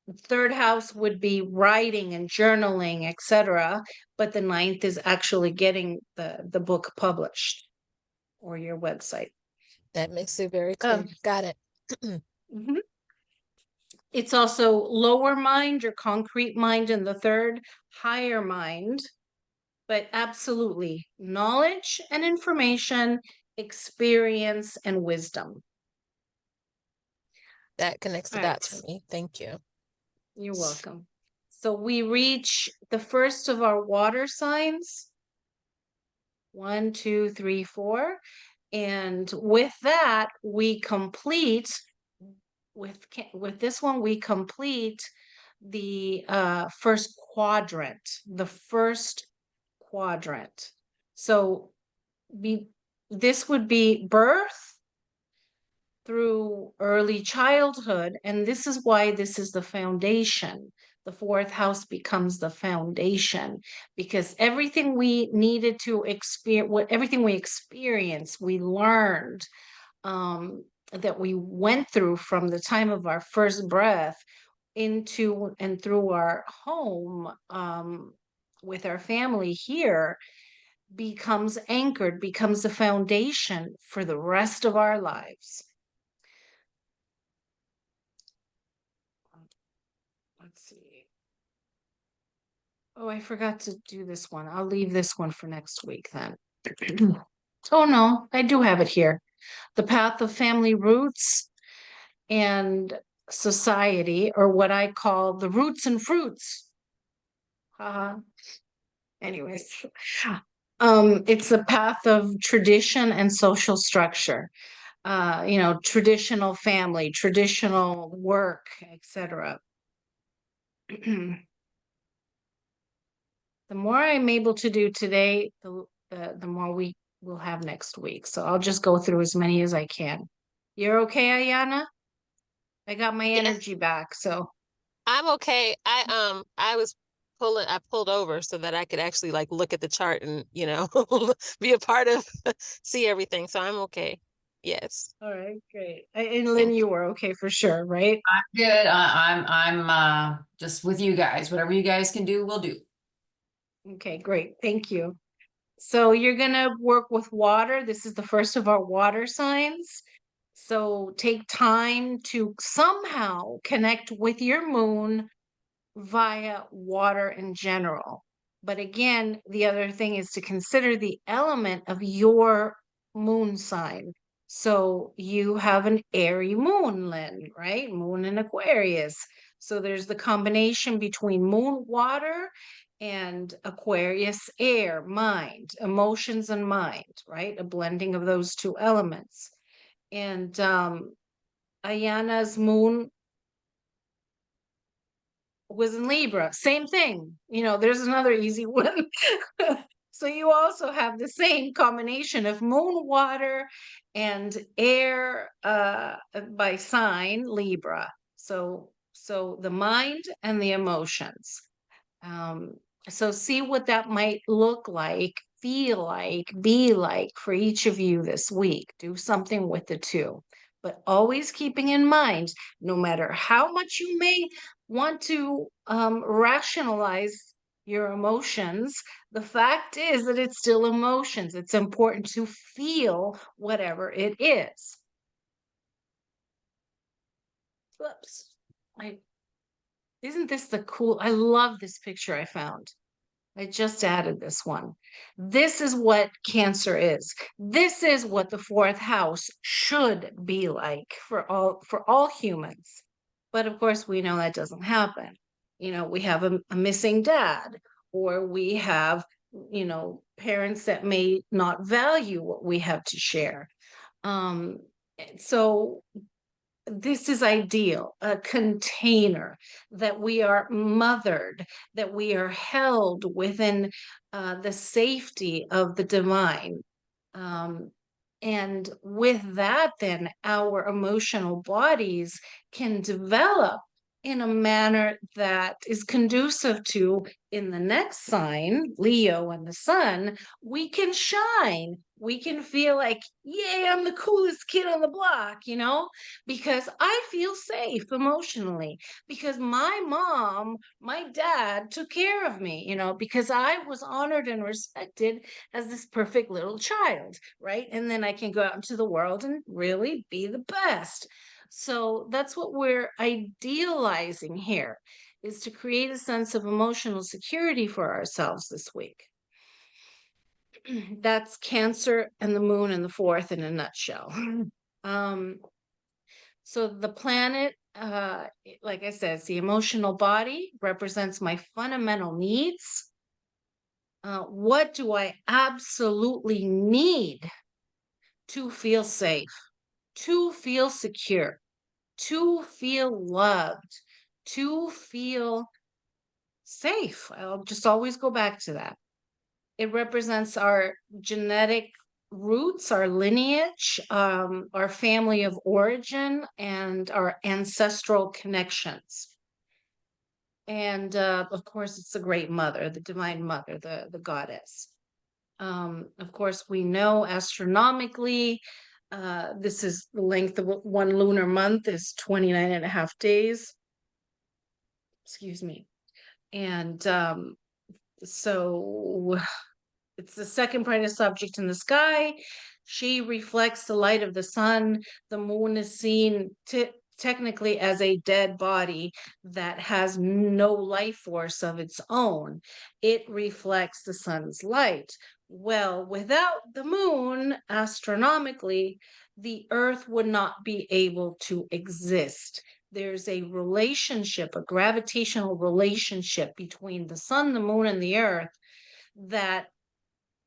S1: 3rd house would be writing and journaling, etc. But the 9th is actually getting the book published or your website.
S2: That makes it very clear. Got it.
S1: Mhm. It's also lower mind, your concrete mind in the 3rd, higher mind, but absolutely knowledge and information, experience and wisdom.
S2: That connects the
S1: All
S2: dots
S1: right.
S2: for me. Thank you.
S1: You're welcome. So we reach the first of our water signs. 1, 2, 3, 4. And with that, we complete with this one, we complete the first quadrant, So this would be birth through early childhood, and this is why this is the foundation. The 4th house becomes the foundation, because everything we needed to experience, everything we experienced, we learned, that we went through from the time of our first breath into and through our home, with our family here becomes anchored, becomes the foundation for the rest of our lives. Let's see. Oh, I forgot to do this one. I'll leave this one for next week then. Oh no, I do have it here. The path of family roots and society, or what I call the roots and fruits. Anyways, it's the path of tradition and social structure. Traditional family, traditional work, etc. The more I'm able to do today, the more we will have next week. So I'll just go through as many as I can. You're okay, Ayana? I got my
S2: Yes,
S1: energy back, so
S2: I'm okay. I pulled over so that I could actually like look at the chart and, be a part of, see everything. So I'm okay. Yes.
S1: all right, great. And Lynn,
S2: Thank
S1: you
S2: you.
S1: were okay for sure, right?
S3: I'm good. I'm just with you guys. Whatever you guys can do, we'll do.
S1: Okay, great. Thank you. So you're gonna work with water. This is the first of our water signs. So take time to somehow connect with your moon via water in general. But again, the other thing is to consider the element of your moon sign. So you have an airy moon, Lynn, right? Moon in Aquarius. So there's the combination between moon water and Aquarius air, mind, emotions and mind, right? A blending of those two elements. And Ayana's moon was in Libra. Same thing. There's another easy one. So you also have the same combination of moon, water, and air by sign Libra. So the mind and the emotions. Um, so see what that might look like, feel like, be like for each of you this week. Do something with the two, but always keeping in mind, no matter how much you may want to rationalize your emotions, the fact is that it's still emotions. It's important to feel whatever it is. Whoops. Isn't this the cool? I love this picture I found. I just added this one. This is what Cancer is. This is what the fourth house should be like for all humans. But of course, we know that doesn't happen. We have a missing dad, or we have, parents that may not value what we have to share. Um, so this is ideal, a container that we are mothered, that we are held within the safety of the divine. Um, and with that, then our emotional bodies can develop in a manner that is conducive to, in the next sign, Leo and the sun, we can shine. We can feel like, yay, I'm the coolest kid on the block, because I feel safe emotionally, because my mom, my dad took care of me, because I was honored and respected as this perfect little child, right? And then I can go out into the world and really be the best. So that's what we're idealizing here, is to create a sense of emotional security for ourselves this week. That's Cancer and the moon and the fourth in a nutshell. So the planet, like I said, it's the emotional body, represents my fundamental needs. What do I absolutely need to feel safe, to feel secure, to feel loved, to feel safe? I'll just always go back to that. It represents our genetic roots, our lineage, our family of origin, and our ancestral connections. And of course, it's the great mother, the divine mother, the goddess. Of course, we know astronomically, this is the length of one lunar month is 29 and a half days. Excuse me. And So it's the second brightest object in the sky. She reflects the light of the sun. The moon is seen technically as a dead body that has no life force of its own. It reflects the sun's light. Well, without the moon, astronomically, the earth would not be able to exist. There's a relationship, a gravitational relationship between the sun, the moon, and the earth that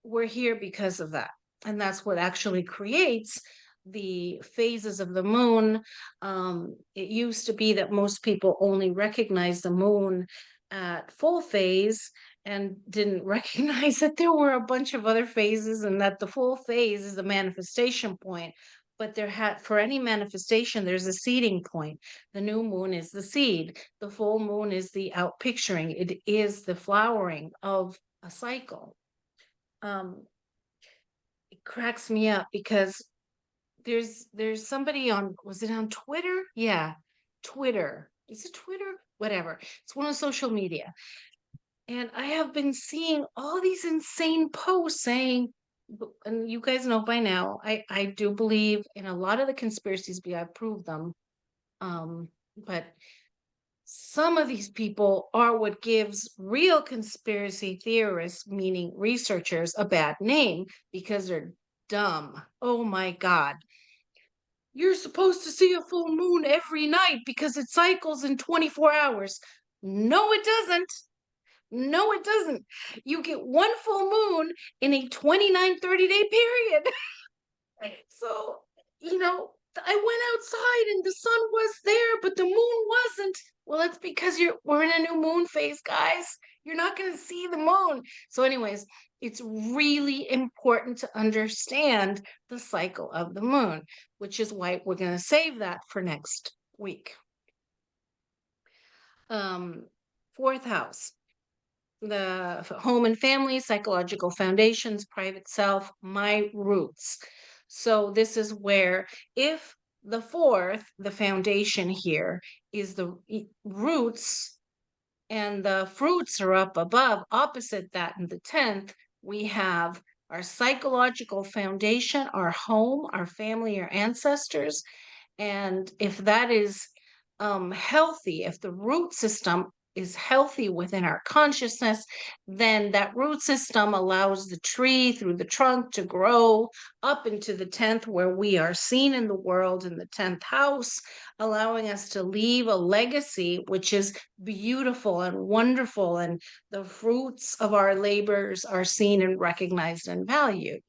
S1: we're here because of that. And that's what actually creates the phases of the moon. It used to be that most people only recognized the moon at full phase and didn't recognize that there were a bunch of other phases, and that the full phase is the manifestation point. But for any manifestation, there's a seeding point. The new moon is the seed. The full moon is the outpicturing. It is the flowering of a cycle. It cracks me up because there's somebody on, was it on Twitter? Yeah, Twitter. Is it Twitter? Whatever. It's one of social media. And I have been seeing all these insane posts saying, and you guys know by now, I do believe in a lot of the conspiracies, I've proved them. But some of these people are what gives real conspiracy theorists, meaning researchers, a bad name because they're dumb. Oh my God. You're supposed to see a full moon every night because it cycles in 24 hours. No, it doesn't. No, it doesn't. You get one full moon in a 29, 30-day period. So, I went outside and the sun was there, but the moon wasn't. Well, that's because we're in a new moon phase, guys. You're not going to see the moon. So, anyways, it's really important to understand the cycle of the moon, which is why we're going to save that for next week. Fourth house, the home and family, psychological foundations, private self, my roots. So this is where, if the fourth, the foundation here, is the roots and the fruits are up above, opposite that in the 10th, we have our psychological foundation, our home, our family, our ancestors. And if that is healthy, if the root system is healthy within our consciousness, then that root system allows the tree through the trunk to grow up into the 10th, where we are seen in the world in the 10th house, allowing us to leave a legacy which is beautiful and wonderful, and the fruits of our labors are seen and recognized and valued.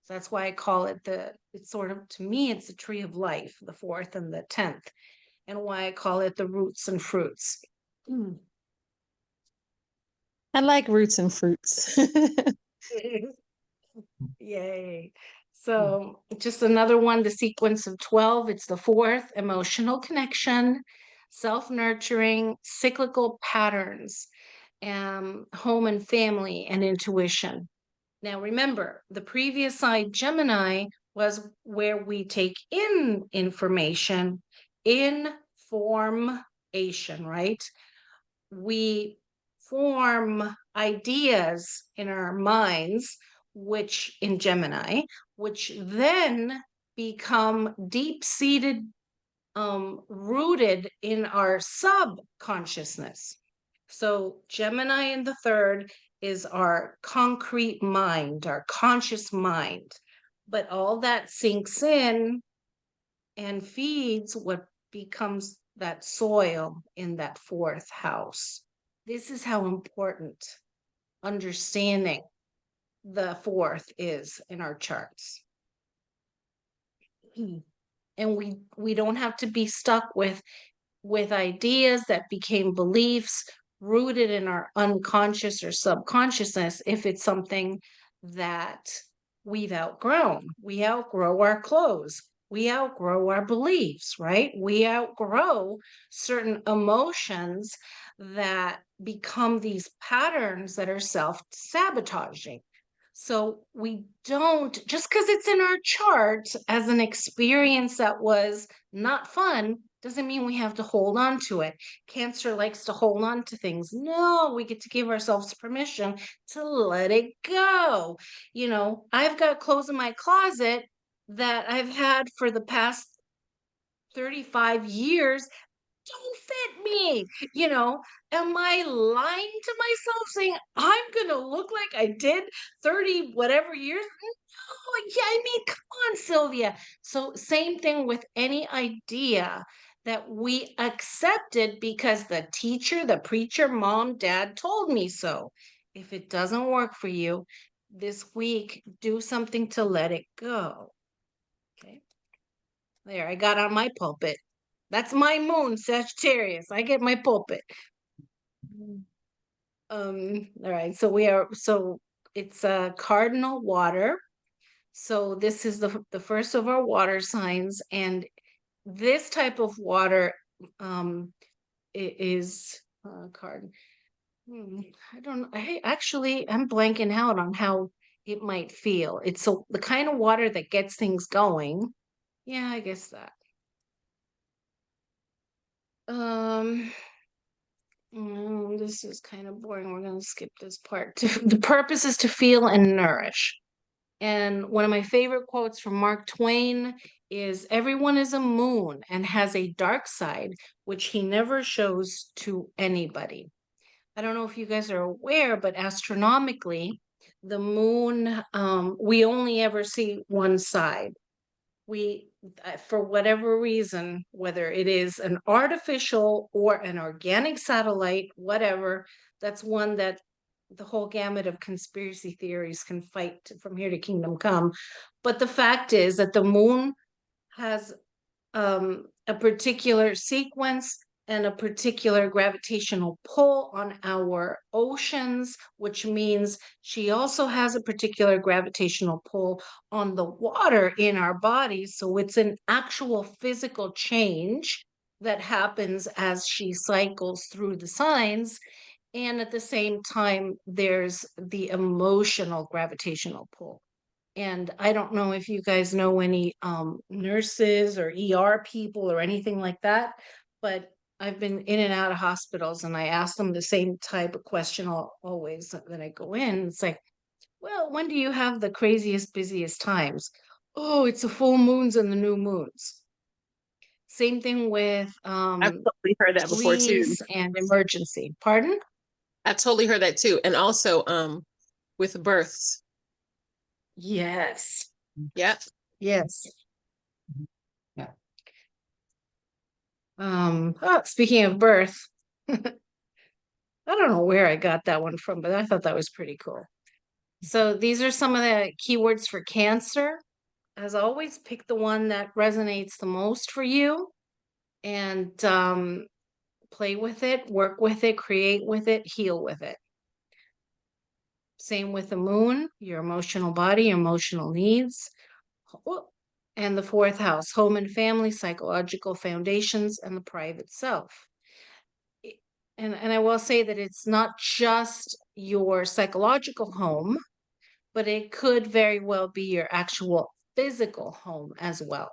S1: So that's why I call it it's sort of, to me, it's the tree of life, the 4th and the 10th, and why I call it the roots and fruits.
S2: I like roots and fruits.
S1: Yay. So just another one, the sequence of 12. It's the 4th, emotional connection, self-nurturing, cyclical patterns, home and family, and intuition. Now remember, the previous side, Gemini, was where we take in information, information, right? We form ideas in our minds, which in Gemini, which then become deep-seated, rooted in our subconsciousness. So Gemini in the 3rd is our concrete mind, our conscious mind. But all that sinks in and feeds what becomes that soil in that 4th house. This is how important understanding the 4th is in our charts. And we don't have to be stuck with ideas that became beliefs rooted in our unconscious or subconsciousness if it's something that we've outgrown. We outgrow our clothes. We outgrow our beliefs, right? We outgrow certain emotions that become these patterns that are self-sabotaging. So we don't, just because it's in our chart as an experience that was not fun, doesn't mean we have to hold on to it. Cancer likes to hold on to things. No, we get to give ourselves permission to let it go. You know, I've got clothes in my closet that I've had for the past 35 years don't fit me. You know, am I lying to myself saying I'm going to look like I did 30 whatever years? No, yeah, I mean, come on, Sylvia. So, same thing with any idea that we accepted because the teacher, the preacher, mom, dad told me so. If it doesn't work for you this week, do something to let it go. Okay. There, I got on my pulpit. That's my moon, Sagittarius. I get my pulpit. All right, so it's a cardinal water. So this is the first of our water signs, and this type of water is card. I don't I'm blanking out on how it might feel. It's so the kind of water that gets things going. Yeah, I guess that. This is kind of boring. We're going to skip this part. The purpose is to feel and nourish. And one of my favorite quotes from Mark Twain is everyone is a moon and has a dark side, which he never shows to anybody. I don't know if you guys are aware, but astronomically, the moon, we only ever see one side. We for whatever reason, whether it is an artificial or an organic satellite, whatever, that's one that the whole gamut of conspiracy theories can fight from here to kingdom come. But the fact is that the moon has a particular sequence and a particular gravitational pull on our oceans, which means she also has a particular gravitational pull on the water in our bodies. So it's an actual physical change that happens as she cycles through the signs. And at the same time, there's the emotional gravitational pull. And I don't know if you guys know any nurses or ER people or anything like that, but I've been in and out of hospitals and I ask them the same type of question always that I go in. It's like, well, when do you have the craziest, busiest times? Oh, it's the full moons and the new moons. Same thing with
S2: I've totally heard that before too.
S1: police and emergency. Pardon?
S2: I've totally heard that too. And also with births.
S1: Yes.
S2: Yeah.
S1: Yes.
S3: Yeah.
S1: Speaking of birth, I don't know where I got that one from, but I thought that was pretty cool. So these are some of the keywords for Cancer. As always, pick the one that resonates the most for you and play with it, work with it, create with it, heal with it. Same with the moon, your emotional body, your emotional needs. And the fourth house, home and family, psychological foundations, and the private self. And I will say that it's not just your psychological home, but it could very well be your actual physical home as well.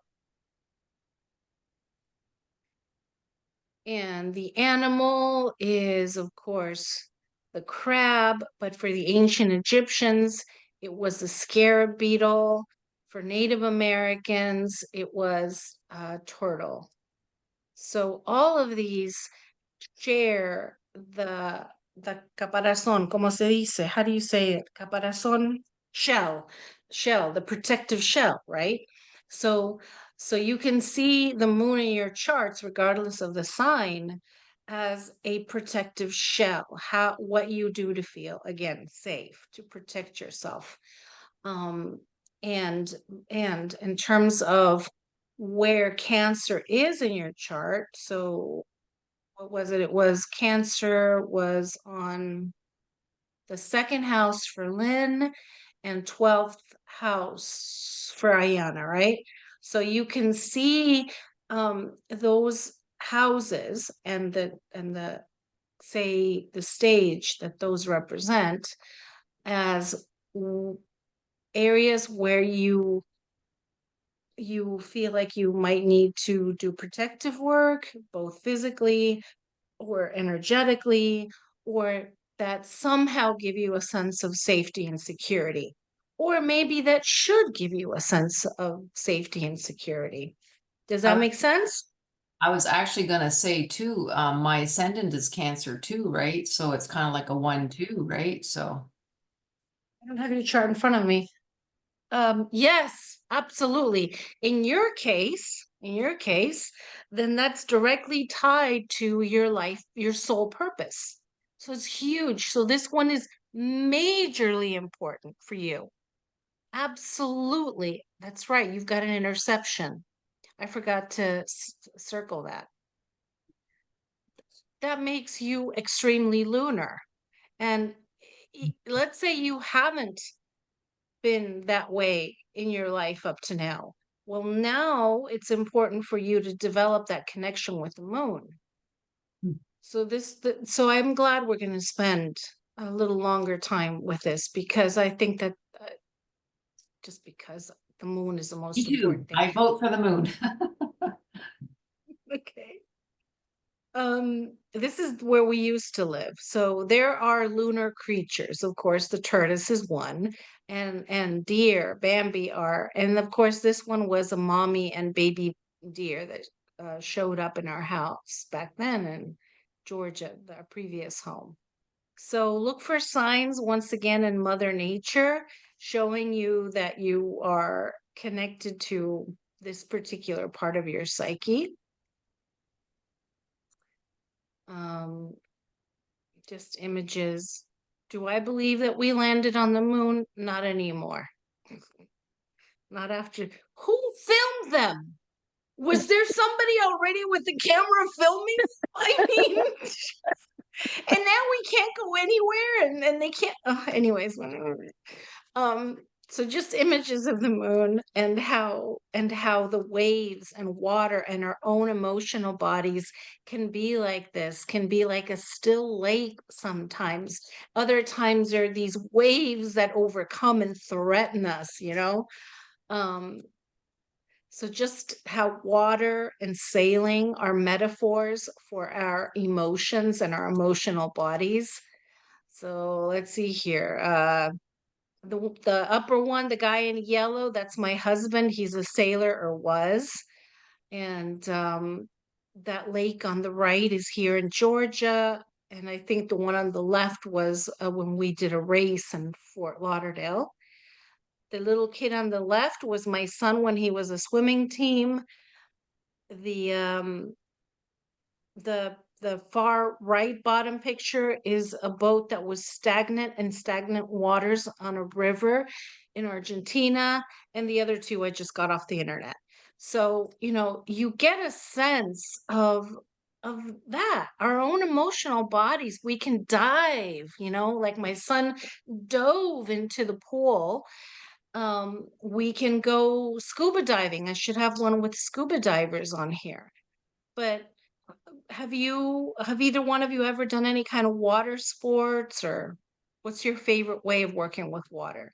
S1: And the animal is, of course, the crab, but for the ancient Egyptians, it was the scarab beetle. For Native Americans, it was a turtle. So all of these share the caparazón, como se dice? How do you say it? Caparazón, shell, the protective shell, right? So you can see the moon in your charts, regardless of the sign, as a protective shell. What you do to feel again safe, to protect yourself. And in terms of where Cancer is in your chart, so what was it? It was Cancer was on the second house for Lynn and 12th house for Ayana, right? So you can see those houses and the say the stage that those represent as areas where you feel like you might need to do protective work, both physically or energetically, or that somehow give you a sense of safety and security, or maybe that should give you a sense of safety and security. Does
S3: I
S1: that
S3: was,
S1: make sense?
S3: I was actually gonna say too, my ascendant is Cancer too, right? So it's kind of like a 1-2, right? So
S1: I don't have your chart in front of me. Yes, absolutely. In your case, then that's directly tied to your life, your soul purpose. So it's huge. So this one is majorly important for you. Absolutely. That's right. You've got an interception. I forgot to circle that. That makes you extremely lunar. And let's say you haven't been that way in your life up to now. Well, now it's important for you to develop that connection with the moon.
S3: Hmm.
S1: So I'm glad we're going to spend a little longer time with this because I think that just because the moon is the
S3: me
S1: most
S3: too.
S1: important thing.
S3: I vote for the moon.
S1: Okay. This is where we used to live. So there are lunar creatures. Of course, the tortoise is one, and deer, Bambi are, and of course, this one was a mommy and baby deer that showed up in our house back then in Georgia, our previous home. So look for signs once again in Mother Nature, showing you that you are connected to this particular part of your psyche. Um, just images. Do I believe that we landed on the moon? Not anymore. Not after. Who filmed them? Was there somebody already with the camera filming? I mean, and now we can't go anywhere, and they can't. Anyways, um, so just images of the moon and how the waves and water and our own emotional bodies can be like this, can be like a still lake sometimes. Other times there are these waves that overcome and threaten us, you know? Um, so just how water and sailing are metaphors for our emotions and our emotional bodies. So let's see here. The upper one, the guy in yellow, that's my husband. He's a sailor or was. And that lake on the right is here in Georgia. And I think the one on the left was when we did a race in Fort Lauderdale. The little kid on the left was my son when he was a swimming team. The the far right bottom picture is a boat that was stagnant in stagnant waters on a river in Argentina, and the other two I just got off the internet. So, you know, you get a sense of that, our own emotional bodies. We can dive, you know, like my son dove into the pool. We can go scuba diving. I should have one with scuba divers on here. But have either one of you ever done any kind of water sports, or what's your favorite way of working with water?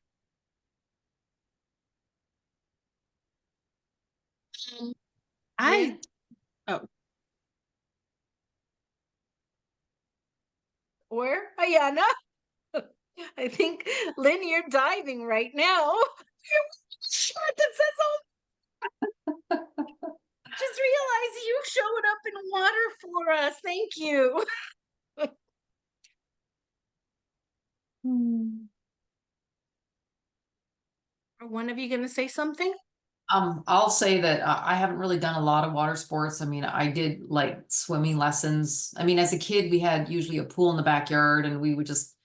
S2: I
S1: Lynn?
S2: oh
S1: Or Ayana? I think Lynn, you're diving right now. Shirt that says all. Just realized you showed up in water for us. Thank you. Are one of you going to say something?
S3: I'll say that I haven't really done a lot of water sports. I mean, I did like swimming lessons. I mean, as a kid, we had usually a pool in the backyard and we would just,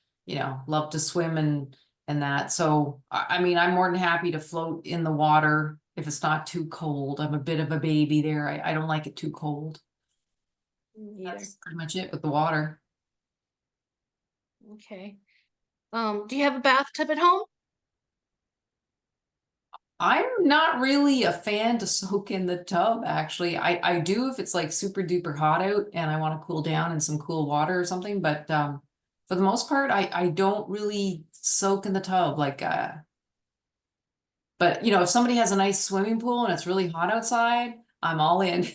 S3: love to swim and that. So, I mean, I'm more than happy to float in the water if it's not too cold. I'm a bit of a baby there. I don't like it too cold.
S1: Neither.
S3: That's pretty much it with the water.
S1: Okay. Do you have a bathtub at home?
S3: I'm not really a fan to soak in the tub, actually. I do if it's like super duper hot out and I want to cool down in some cool water or something, but for the most part, I don't really soak in the tub. Like But you know, if somebody has a nice swimming pool and it's really hot outside, I'm all in.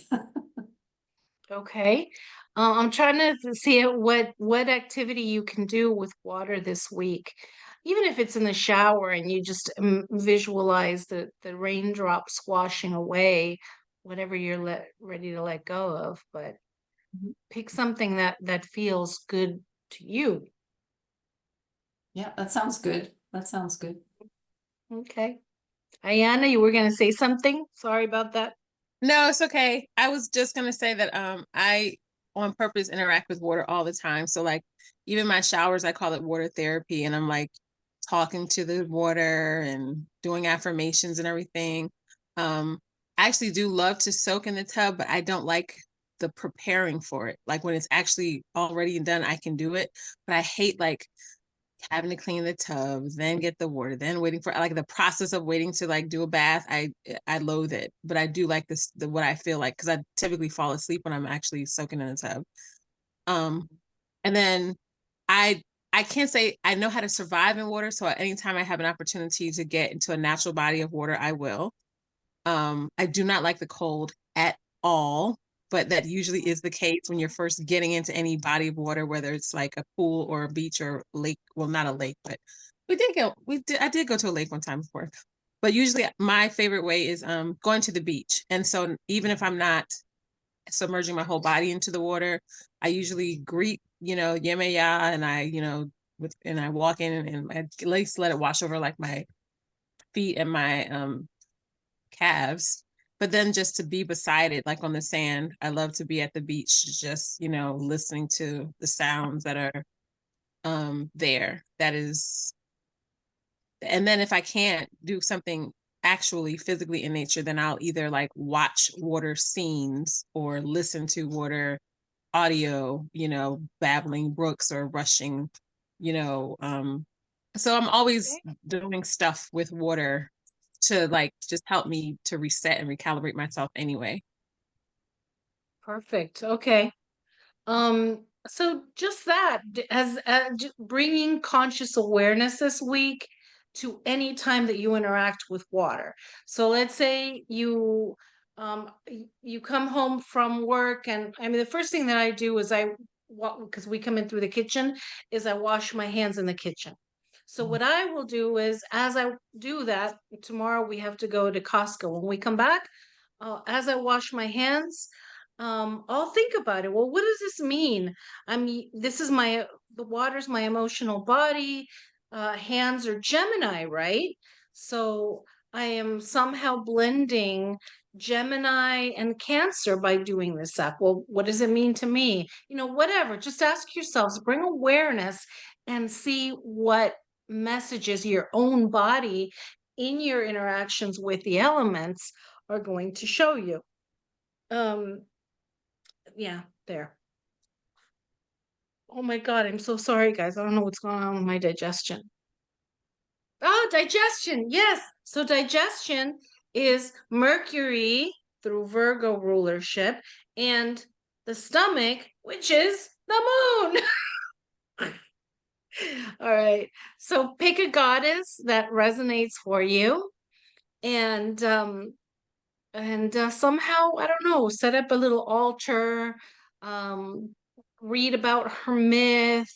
S1: Okay. I'm trying to see what activity you can do with water this week. Even if it's in the shower and you just visualize the raindrops washing away whatever you're ready to let go of, but pick something that feels good to you.
S3: Yeah, that sounds good. That sounds good.
S1: Okay. Ayana, you were going to say something? Sorry about that.
S2: No, it's okay. I was just gonna say that I on purpose interact with water all the time. So like even my showers, I call it water therapy, and I'm like talking to the water and doing affirmations and everything. I actually do love to soak in the tub, but I don't like the preparing for it. Like when it's actually already done, I can do it, but I hate like having to clean the tub, then get the water, then waiting for like the process of waiting to like do a bath. I loathe it, but I do like this what I feel like because I typically fall asleep when I'm actually soaking in the tub. Um, and then I I can't say I know how to survive in water, so anytime I have an opportunity to get into a natural body of water, I will. I do not like the cold at all, but that usually is the case when you're first getting into any body of water, whether it's like a pool or a beach or lake. Well, not a lake, but I did go to a lake one time before. But usually my favorite way is going to the beach. And so even if I'm not submerging my whole body into the water, I usually greet, Yemaya, and I walk in and I at least let it wash over like my feet and my calves, but then just to be beside it, like on the sand. I love to be at the beach, just, listening to the sounds that are there. That is, and then if I can't do something actually physically in nature, then I'll either like watch water scenes or listen to water audio, babbling brooks or rushing, you know, um, so I'm always
S1: Okay.
S2: doing stuff with water to like just help me to reset and recalibrate myself anyway.
S1: Perfect. Okay. So just that as bringing conscious awareness this week to any time that you interact with water. So let's say you come home from work, and I mean the first thing that I do is because we come in through the kitchen, is I wash my hands in the kitchen. So what I will do is, as I do that, tomorrow we have to go to Costco. When we come back, as I wash my hands, I'll think about it. Well, what does this mean? I mean, the water's my emotional body. Hands are Gemini, right? So I am somehow blending Gemini and Cancer by doing this up. Well, what does it mean to me? Whatever. Just ask yourselves, bring awareness and see what messages your own body in your interactions with the elements are going to show you. Um, yeah, there. Oh my God, I'm so sorry, guys. I don't know what's going on with my digestion. Oh, digestion. Yes. So digestion is Mercury through Virgo rulership and the stomach, which is the moon. All right. So pick a goddess that resonates for you, and somehow, I don't know, set up a little altar, um read about her myth,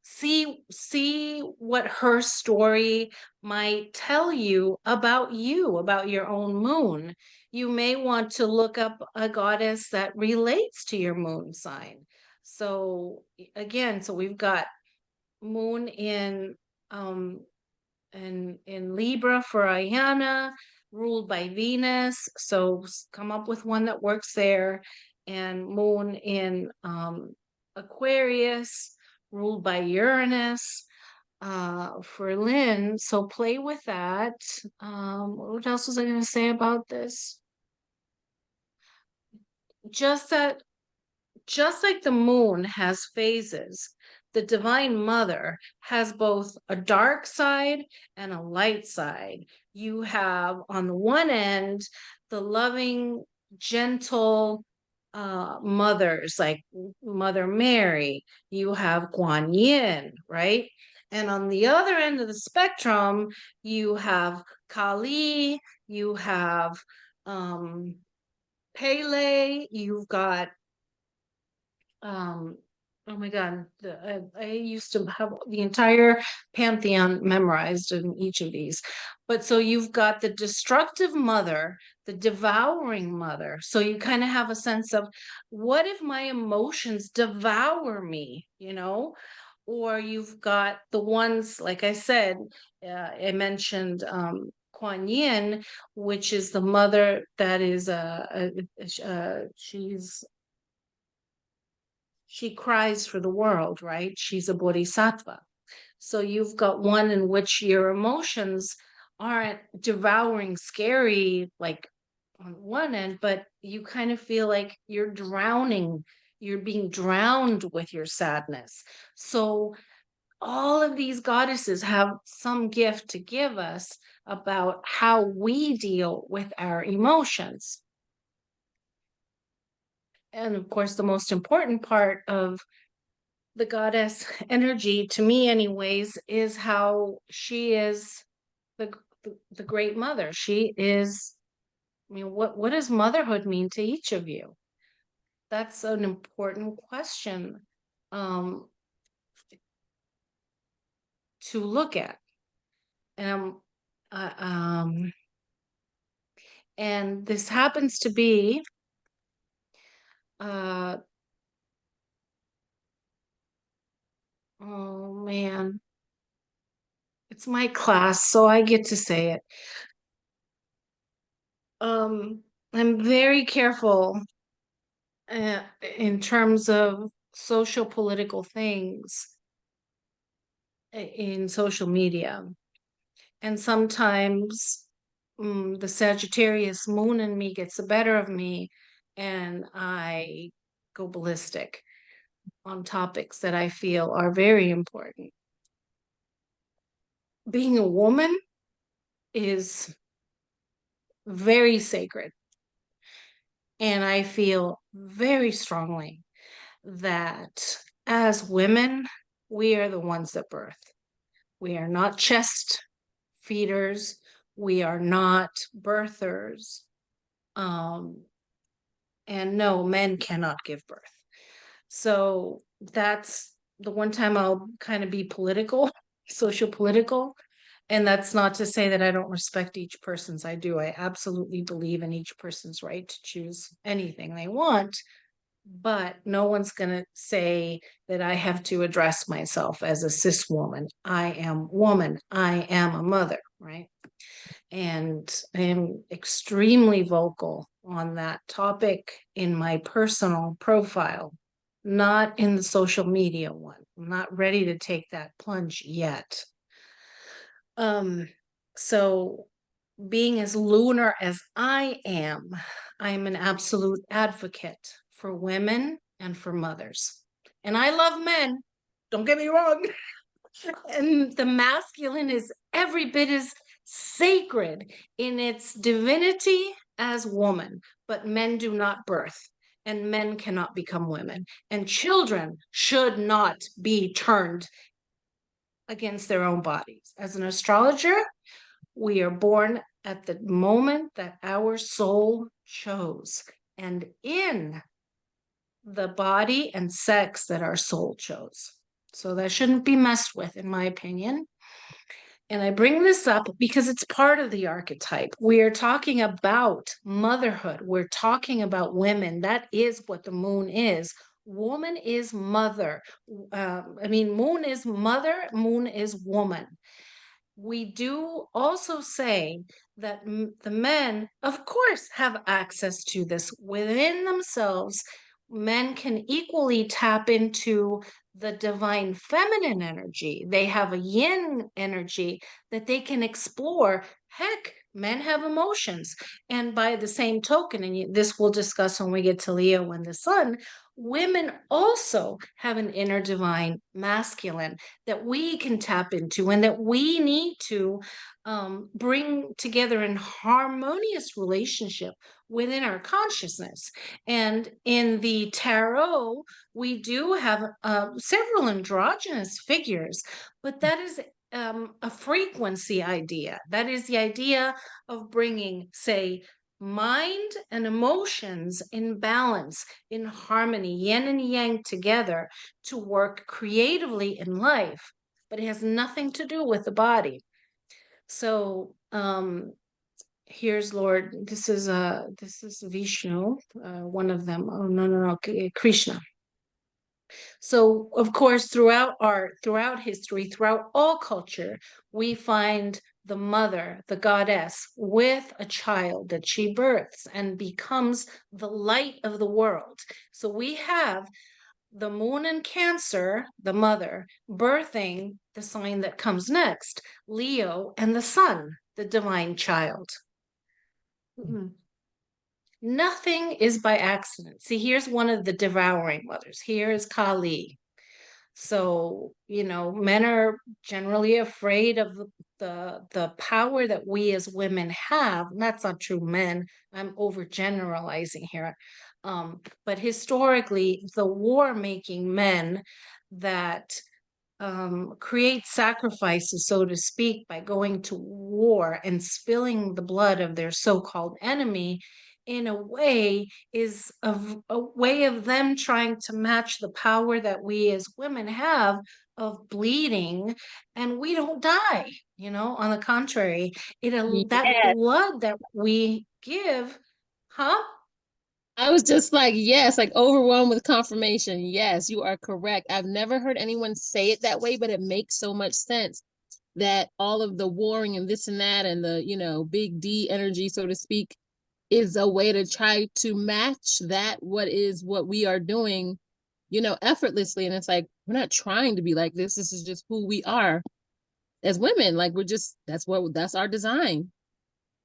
S1: see what her story might tell you, about your own moon. You may want to look up a goddess that relates to your moon sign. So again, we've got moon um in Libra for Ayana, ruled by Venus. So come up with one that works there. And Moon in Aquarius, ruled by Uranus, for Lynn. So play with that. What else was I going to say about this? Just that just like the moon has phases, the Divine Mother has both a dark side and a light side. You have on the one end the loving, gentle mothers like Mother Mary. You have Guan Yin, right? And on the other end of the spectrum, you have Kali, you have Pele, you've got oh my God, I used to have the entire pantheon memorized in each of these. But so you've got the destructive mother, the devouring mother. So you kind of have a sense of, what if my emotions devour me, you know? Or you've got the ones, like I said, I mentioned Kuan Yin, which is the mother that is she cries for the world, right? She's a bodhisattva. So you've got one in which your emotions aren't devouring, scary, like on one end, but you kind of feel like you're drowning, you're being drowned with your sadness. So all of these goddesses have some gift to give us about how we deal with our emotions. And of course, the most important part of the goddess energy, to me anyways, is how she is the great mother. She is, I mean, what does motherhood mean to each of you? That's an important question um, to look at. Uh, um, and this happens to be oh man, it's my class, so I get to say it. I'm very careful in terms of social political things in social media. And sometimes the Sagittarius moon in me gets the better of me, and I go ballistic on topics that I feel are very important. Being a woman is very sacred. And I feel very strongly that as women, we are the ones that birth. We are not chest feeders. We are not birthers. And no, men cannot give birth. So that's the one time I'll kind of be political, social political. And that's not to say that I don't respect each person's. I do. I absolutely believe in each person's right to choose anything they want. But no one's going to say that I have to address myself as a cis woman. I am woman. I am a mother, right? And I am extremely vocal on that topic in my personal profile, not in the social media one. I'm not ready to take that plunge yet. So being as lunar as I am an absolute advocate for women and for mothers. And I love men, don't get me wrong. And the masculine is every bit as sacred in its divinity as woman, but men do not birth, and men cannot become women, and children should not be turned against their own bodies. As an astrologer, we are born at the moment that our soul chose, and in the body and sex that our soul chose. So that shouldn't be messed with, in my opinion. And I bring this up because it's part of the archetype. We are talking about motherhood. We're talking about women. That is what the moon is. Woman is mother. Moon is mother, moon is woman. We do also say that the men, of course, have access to this within themselves. Men can equally tap into the divine feminine energy. They have a yin energy that they can explore. Heck, men have emotions. And by the same token, and this we'll discuss when we get to Leo and the sun, women also have an inner divine masculine that we can tap into and that we need to bring together in harmonious relationship within our consciousness. And in the tarot, we do have several androgynous figures, but that is a frequency idea. That is the idea of bringing, say, mind and emotions in balance, in harmony, yin and yang together to work creatively in life, but it has nothing to do with the body. So here's Lord, this is Vishnu, one of them. Oh no, Krishna. So, of course, throughout art, throughout history, throughout all culture, we find the mother, the goddess, with a child that she births and becomes the light of the world. So we have the moon in Cancer, the mother, birthing the sign that comes next, Leo, and the sun, the divine child. Nothing is by accident. See, here's one of the devouring mothers. Here is Kali. So, men are generally afraid of the power that we as women have. That's not true, men. I'm overgeneralizing here. But historically, the war-making men that create sacrifices, so to speak, by going to war and spilling the blood of their so-called enemy, in a way is a way of them trying to match the power that we as women have of bleeding, and we don't die. On the contrary, that
S2: Yes.
S1: blood that we give, huh?
S2: I was just like, yes, like overwhelmed with confirmation. Yes, you are correct. I've never heard anyone say it that way, but it makes so much sense that all of the warring and this and that and the, big D energy, so to speak, is a way to try to match what we are doing, effortlessly. And it's like, we're not trying to be like this. This is just who we are as women. Like that's our design.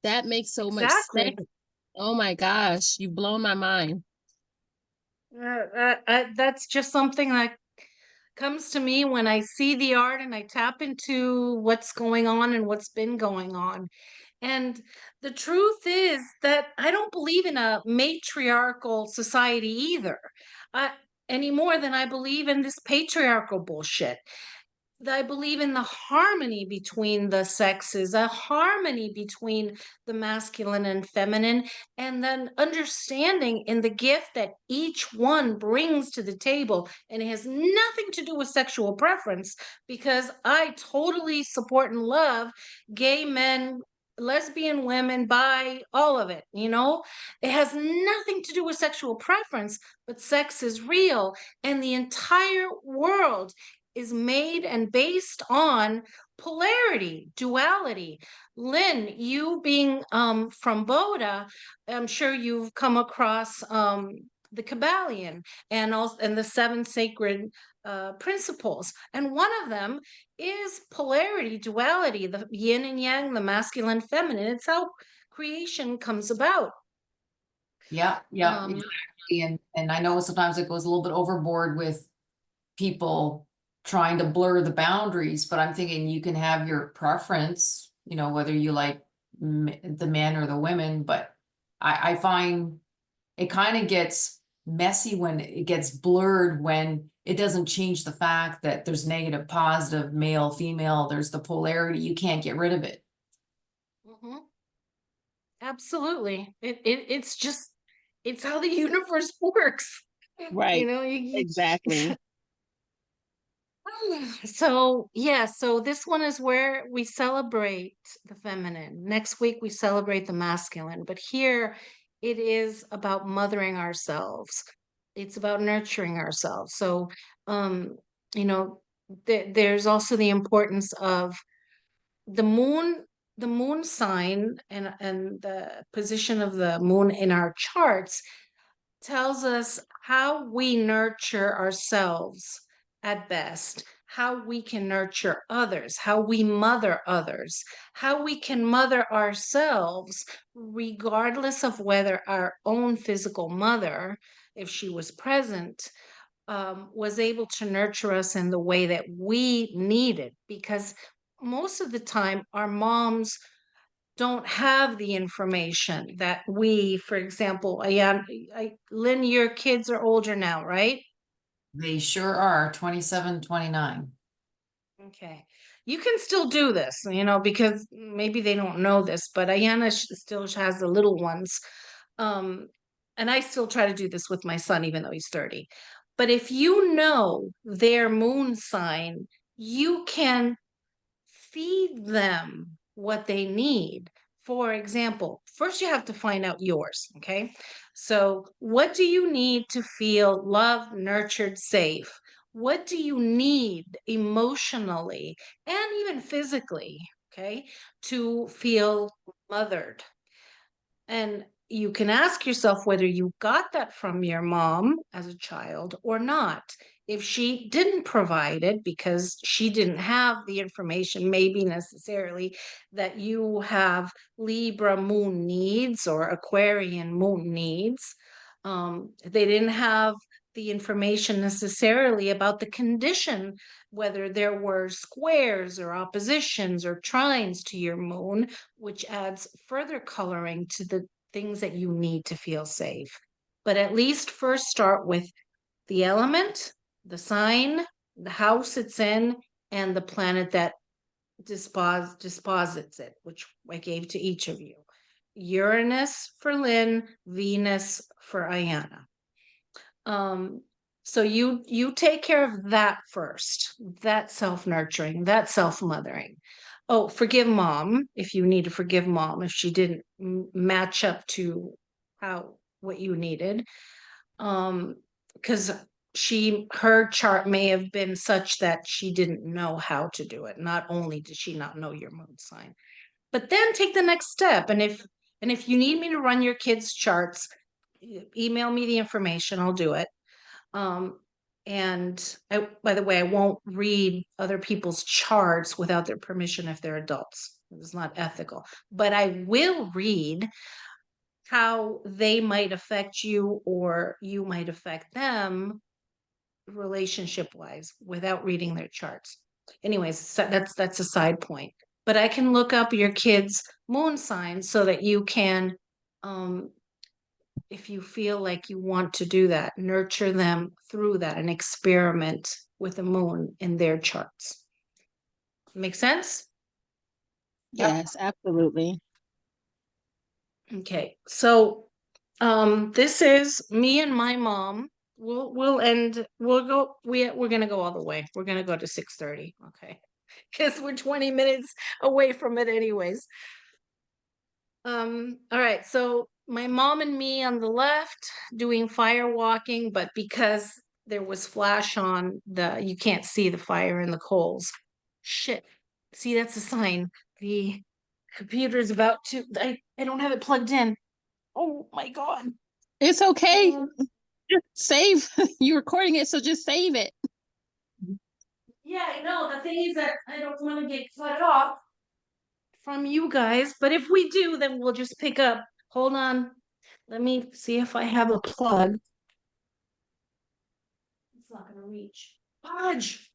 S2: That makes so much
S1: Exactly.
S2: sense. Oh my gosh, you've blown my mind.
S1: That's just something that comes to me when I see the art and I tap into what's going on and what's been going on. And the truth is that I don't believe in a matriarchal society either, I, any more than I believe in this patriarchal bullshit. I believe in the harmony between the sexes, a harmony between the masculine and feminine, and then understanding in the gift that each one brings to the table. And it has nothing to do with sexual preference, because I totally support and love gay men, lesbian women, bi, all of it. It has nothing to do with sexual preference, but sex is real, and the entire world is made and based on polarity, duality. Lynn, you being from Boda, I'm sure you've come across the Kabbalion and the seven sacred principles. And one of them is polarity, duality, the yin and yang, the masculine, feminine. It's how creation comes about.
S3: Yeah, exactly. And I know sometimes it goes a little bit overboard with people trying to blur the boundaries, but I'm thinking you can have your preference, whether you like the men or the women, but I find it kind of gets messy when it gets blurred, when it doesn't change the fact that there's negative, positive, male, female, there's the polarity. You can't get rid of it.
S1: Mm-hmm. Absolutely. It's how the universe works.
S2: Right.
S1: You
S2: Exactly.
S1: so yeah, so this one is where we celebrate the feminine. Next week we celebrate the masculine, but here it is about mothering ourselves. It's about nurturing ourselves. So um, you know, there's also the importance of the moon, the moon sign, and the position of the moon in our charts tells us how we nurture ourselves at best, how we can nurture others, how we mother others, how we can mother ourselves, regardless of whether our own physical mother, if she was present, was able to nurture us in the way that we needed. Because most of the time, our moms don't have the information that we, for example, Lynn, your kids are older now, right?
S3: They sure are, 27, 29.
S1: Okay. You can still do this, because maybe they don't know this, but Ayana still has the little ones. And I still try to do this with my son, even though he's 30. But if you know their moon sign, you can feed them what they need. For example, first you have to find out yours, okay? So, what do you need to feel loved, nurtured, safe? What do you need emotionally and even physically, okay, to feel mothered? And you can ask yourself whether you got that from your mom as a child or not. If she didn't provide it because she didn't have the information, maybe necessarily that you have Libra moon needs or Aquarian moon needs, they didn't have the information necessarily about the condition, whether there were squares or oppositions or trines to your moon, which adds further coloring to the things that you need to feel safe. But at least first start with the element, the sign, the house it's in, and the planet that disposits it, which I gave to each of you. Uranus for Lynn, Venus for Ayana. So you take care of that first, that self-nurturing, that self-mothering. Oh, forgive mom if you need to forgive mom if she didn't match up to what you needed. Because her chart may have been such that she didn't know how to do it. Not only did she not know your moon sign, but then take the next step. And if you need me to run your kids' charts, email me the information, I'll do it. And by the way, I won't read other people's charts without their permission if they're adults. It's not ethical. But I will read how they might affect you or you might affect them relationship wise without reading their charts. Anyways, so that's a side point. But I can look up your kids' moon signs so that you can, if you feel like you want to do that, nurture them through that and experiment with the moon in their charts. Make sense?
S4: Yes, absolutely.
S1: Okay, so this is me and my mom. We're gonna go all the way. We're gonna go to 6:30, okay? Because we're 20 minutes away from it anyways. All right, so my mom and me on the left doing fire walking, but because there was flash on you can't see the fire in the coals. Shit. See, that's a sign. The computer's about to, I don't have it plugged in. Oh my God.
S4: It's okay. Just save. You're recording it, so just save it.
S1: Yeah, I know. The thing is that I don't want to get cut off from you guys, but if we do, then we'll just pick up. Hold on. Let me see if I have a plug. It's not going to reach. Fudge.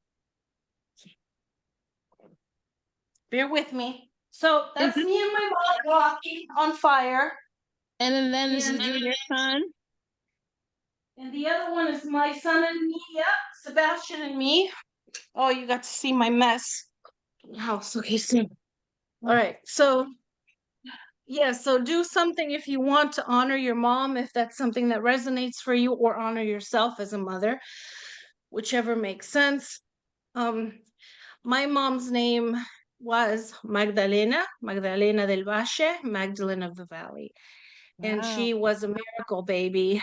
S1: Bear with me. So that's me and my mom walking on fire.
S4: And then this is you and your son.
S1: And the other one is my son and me. Yep, Sebastian and me. Oh, you got to see my mess. House. Okay, soon. All right. So yeah, so do something if you want to honor your mom, if that's something that resonates for you, or honor yourself as a mother, whichever makes sense. My mom's name was Magdalena del Valle, Magdalene of the Valley. And she was a miracle baby,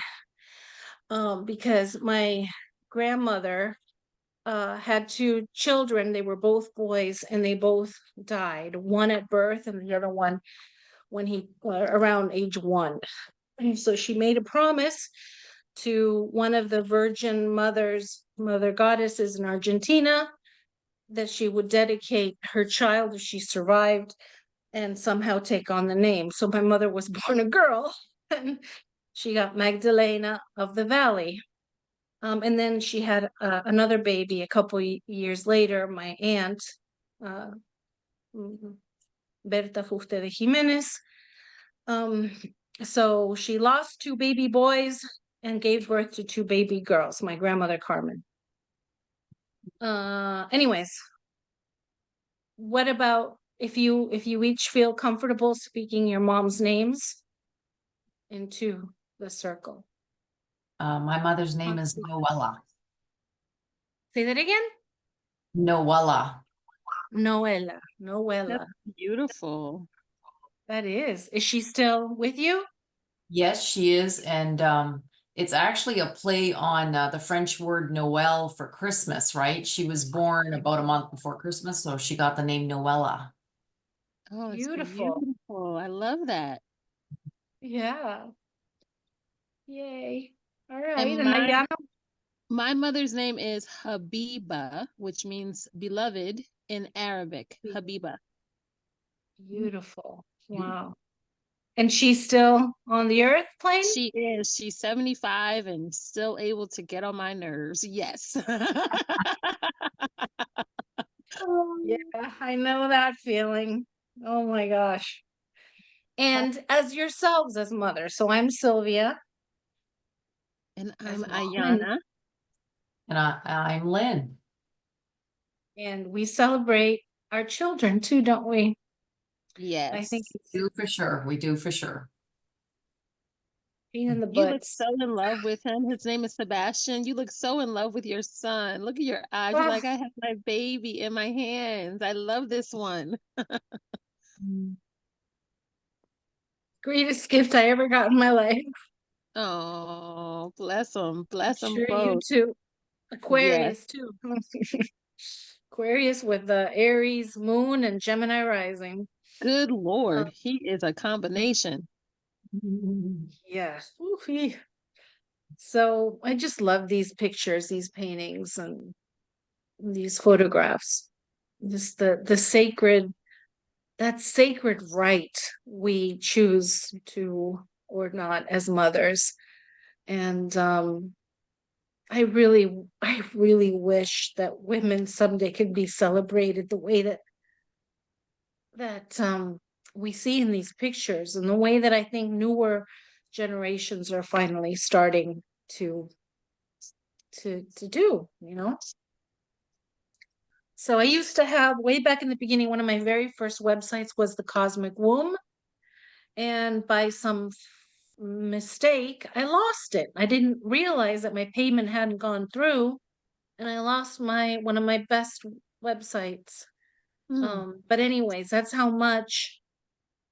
S1: because my grandmother had two children. They were both boys and they both died, one at birth and the other one when he around age 1. And so she made a promise to one of the Virgin Mother goddesses in Argentina that she would dedicate her child if she survived and somehow take on the name. So my mother was born a girl and she got Magdalena of the Valley. And then she had another baby a couple years later, my aunt, uh, Berta Fuste de Jimenez. So she lost 2 baby boys and gave birth to 2 baby girls, my grandmother Carmen. Anyways, what about if you each feel comfortable speaking your mom's names into the circle?
S3: My mother's name is Noella.
S1: Say that again.
S3: Noella.
S1: Noella. Noella.
S4: That's beautiful.
S1: That is. Is she still with you?
S3: Yes, she is. And it's actually a play on the French word Noël for Christmas, right? She was born about a month before Christmas, so she got the name Noella.
S4: Oh, it's
S1: Beautiful.
S4: beautiful. I love that.
S1: Yeah. Yay. All right.
S4: And
S1: And Ayana,
S4: my mother's name is Habiba, which means beloved in Arabic. Habiba.
S1: beautiful. Wow. And she's still on the earth plane?
S4: She is. She's 75 and still able to get on my nerves. Yes.
S1: Yeah, I know that feeling. Oh my gosh. And as yourselves as mothers. So I'm Sylvia
S4: And
S1: as
S4: I'm
S1: mom, and,
S4: Ayana.
S3: And I'm Lynn.
S1: and we celebrate our children too, don't we? I think
S4: Yes.
S1: it's
S3: We do for sure. We do for sure.
S1: pain in the
S4: You look
S1: butts.
S4: so in love with him. His name is Sebastian. You look so in love with your son. Look at your eyes. You're
S1: Ah,
S4: like, I have my baby in my hands. I love this one.
S1: greatest gift I ever got in my life.
S4: Oh, bless them.
S1: I'm
S4: Bless them
S1: sure you
S4: both.
S1: too.
S4: Yes.
S1: Aquarius too. Aquarius with the Aries moon and Gemini rising.
S4: Good
S1: Uh,
S4: Lord. He is a combination.
S1: yes. Ooh-wee. So I just love these pictures, these paintings, and these photographs. Just the sacred, that sacred right we choose to or not as mothers. And I really wish that women someday could be celebrated the way that we see in these pictures, and the way that I think newer generations are finally starting to do, you know. So I used to have, way back in the beginning, one of my very first websites was the Cosmic Womb, and by some mistake I lost it. I didn't realize that my payment hadn't gone through, and I lost my one of my best websites.
S4: Hmm.
S1: But anyways, that's how much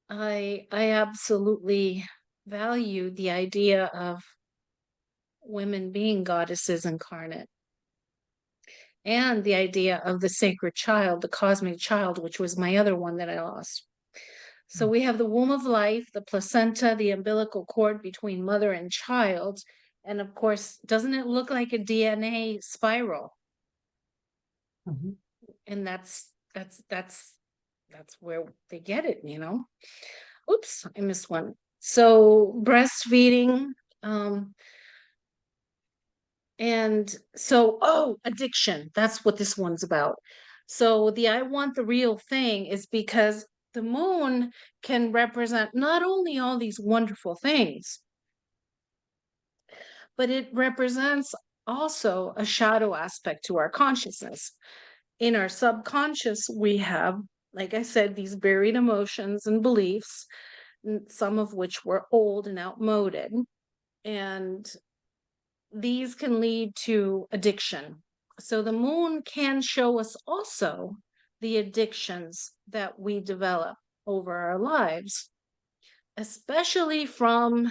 S1: I absolutely value the idea of women being goddesses incarnate, and the idea of the sacred child, the cosmic child, which was my other one that I lost. So we have the womb of life, the placenta, the umbilical cord between mother and child. And of course, doesn't it look like a DNA spiral?
S3: Mhm.
S1: And that's where they get it, you know. Oops, I missed one. So breastfeeding, and so, oh, addiction, that's what this one's about. So the I want the real thing is because the moon can represent not only all these wonderful things, but it represents also a shadow aspect to our consciousness. In our subconscious, we have, like I said, these buried emotions and beliefs, some of which were old and outmoded. And these can lead to addiction. So the moon can show us also the addictions that we develop over our lives, especially from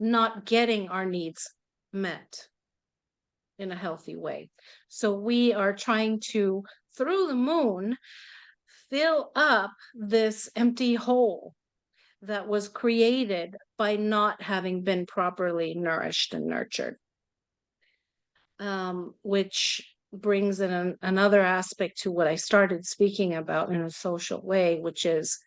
S1: not getting our needs met in a healthy way. So we are trying to, through the moon, fill up this empty hole that was created by not having been properly nourished and nurtured, which brings in another aspect to what I started speaking about in a social way, which is,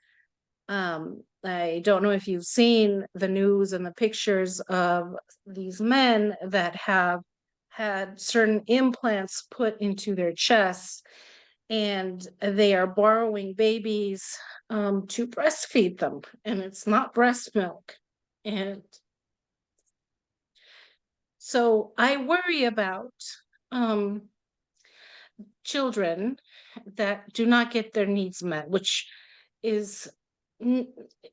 S1: I don't know if you've seen the news and the pictures of these men that have had certain implants put into their chests, and they are borrowing babies to breastfeed them, and it's not breast milk. And so I worry about children that do not get their needs met, which is,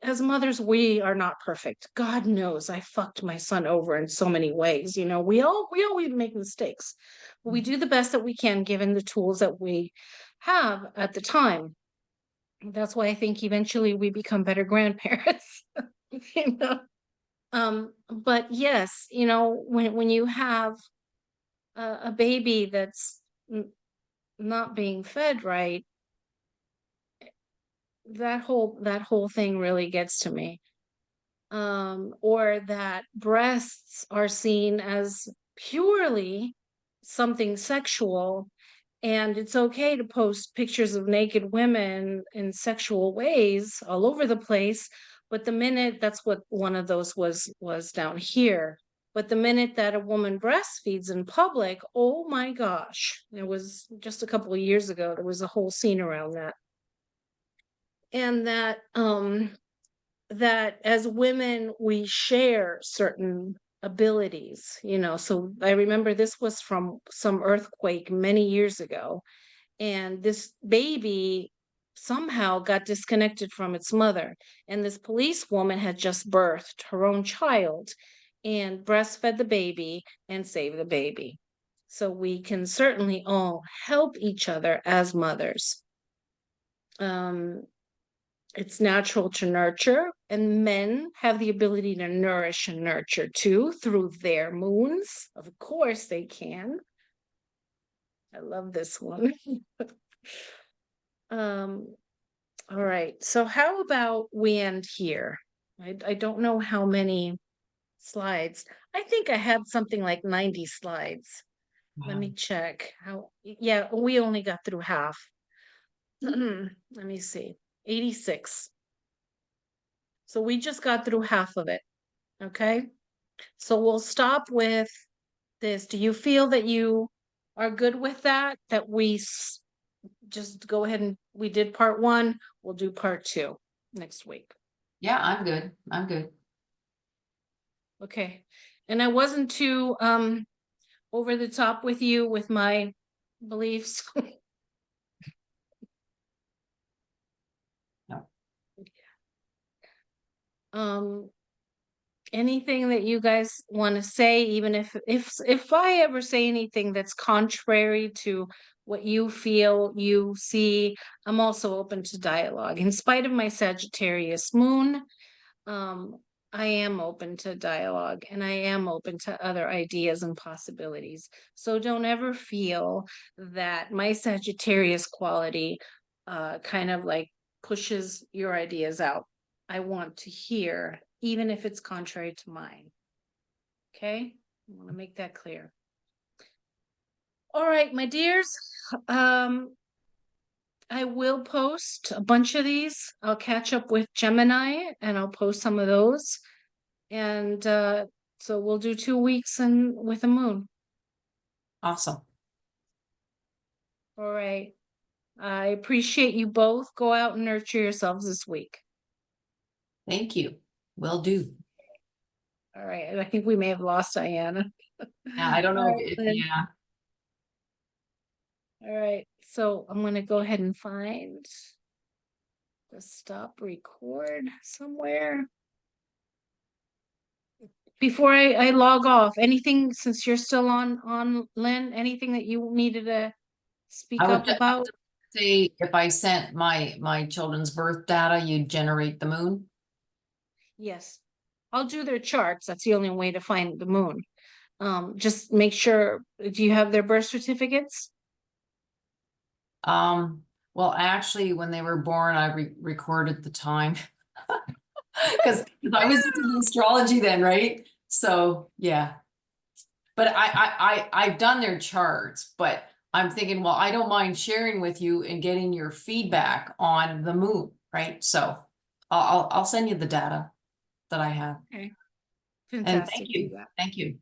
S1: as mothers, we are not perfect. God knows I fucked my son over in so many ways. You know, we always make mistakes, but we do the best that we can given the tools that we have at the time. That's why I think eventually we become better grandparents. You know, but yes, you know, when you have a baby that's not being fed right, that whole thing really gets to me. Or that breasts are seen as purely something sexual, and it's okay to post pictures of naked women in sexual ways all over the place, but the minute, that's what one of those was down here, but the minute that a woman breastfeeds in public, oh my gosh, there was just a couple of years ago, there was a whole scene around that. And that as women we share certain abilities, you know. So I remember this was from some earthquake many years ago, and this baby somehow got disconnected from its mother, and this police woman had just birthed her own child and breastfed the baby and saved the baby. So we can certainly all help each other as mothers. It's natural to nurture, and men have the ability to nourish and nurture too through their moons. Of course they can. I love this one. All right, so how about we end here? I don't know how many slides. I think I had something like 90 slides. Let me check how. Yeah, we only got through half. Let me see. 86. So we just got through half of it. Okay. So we'll stop with this. Do you feel that you are good with that? That we just go ahead and we did part one, we'll do part two next week.
S3: Yeah, I'm good. I'm good.
S1: Okay. And I wasn't too over the top with you with my beliefs.
S3: No.
S1: Anything that you guys want to say, even if I ever say anything that's contrary to what you feel, you see, I'm also open to dialogue. In spite of my Sagittarius moon, I am open to dialogue, and I am open to other ideas and possibilities. So don't ever feel that my Sagittarius quality kind of like pushes your ideas out. I want to hear, even if it's contrary to mine. Okay? I want to make that clear. All right, my dears. I will post a bunch of these. I'll catch up with Gemini and I'll post some of those. And so we'll do 2 weeks and with a moon.
S3: Awesome.
S1: All right. I appreciate you both. Go out and nurture yourselves this week.
S3: Thank you. Will do.
S1: All right. I think we may have lost Diana.
S3: Yeah, I don't know
S1: All
S3: if
S1: right, then.
S3: yeah.
S1: All right. So I'm going to go ahead and find the stop record somewhere. Before I log off, anything, since you're still on Lynn, anything that you needed to speak
S3: I
S1: up
S3: would
S1: about?
S3: say if I sent my children's birth data, you'd generate the moon.
S1: Yes. I'll do their charts. That's the only way to find the moon. Just make sure, do you have their birth certificates?
S3: Well, actually, when they were born, I recorded the time because I was into astrology then, right? So yeah. But I've done their charts, but I'm thinking, well, I don't mind sharing with you and getting your feedback on the moon, right? So I'll send you the data that I have.
S1: Okay.
S3: And
S1: Fantastic.
S3: thank
S1: Do
S3: you.
S1: that.
S3: Thank you.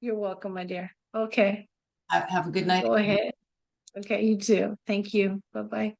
S1: You're welcome, my dear. Okay.
S3: Have a good night.
S1: Go ahead. Okay, you too. Thank you. Bye-bye.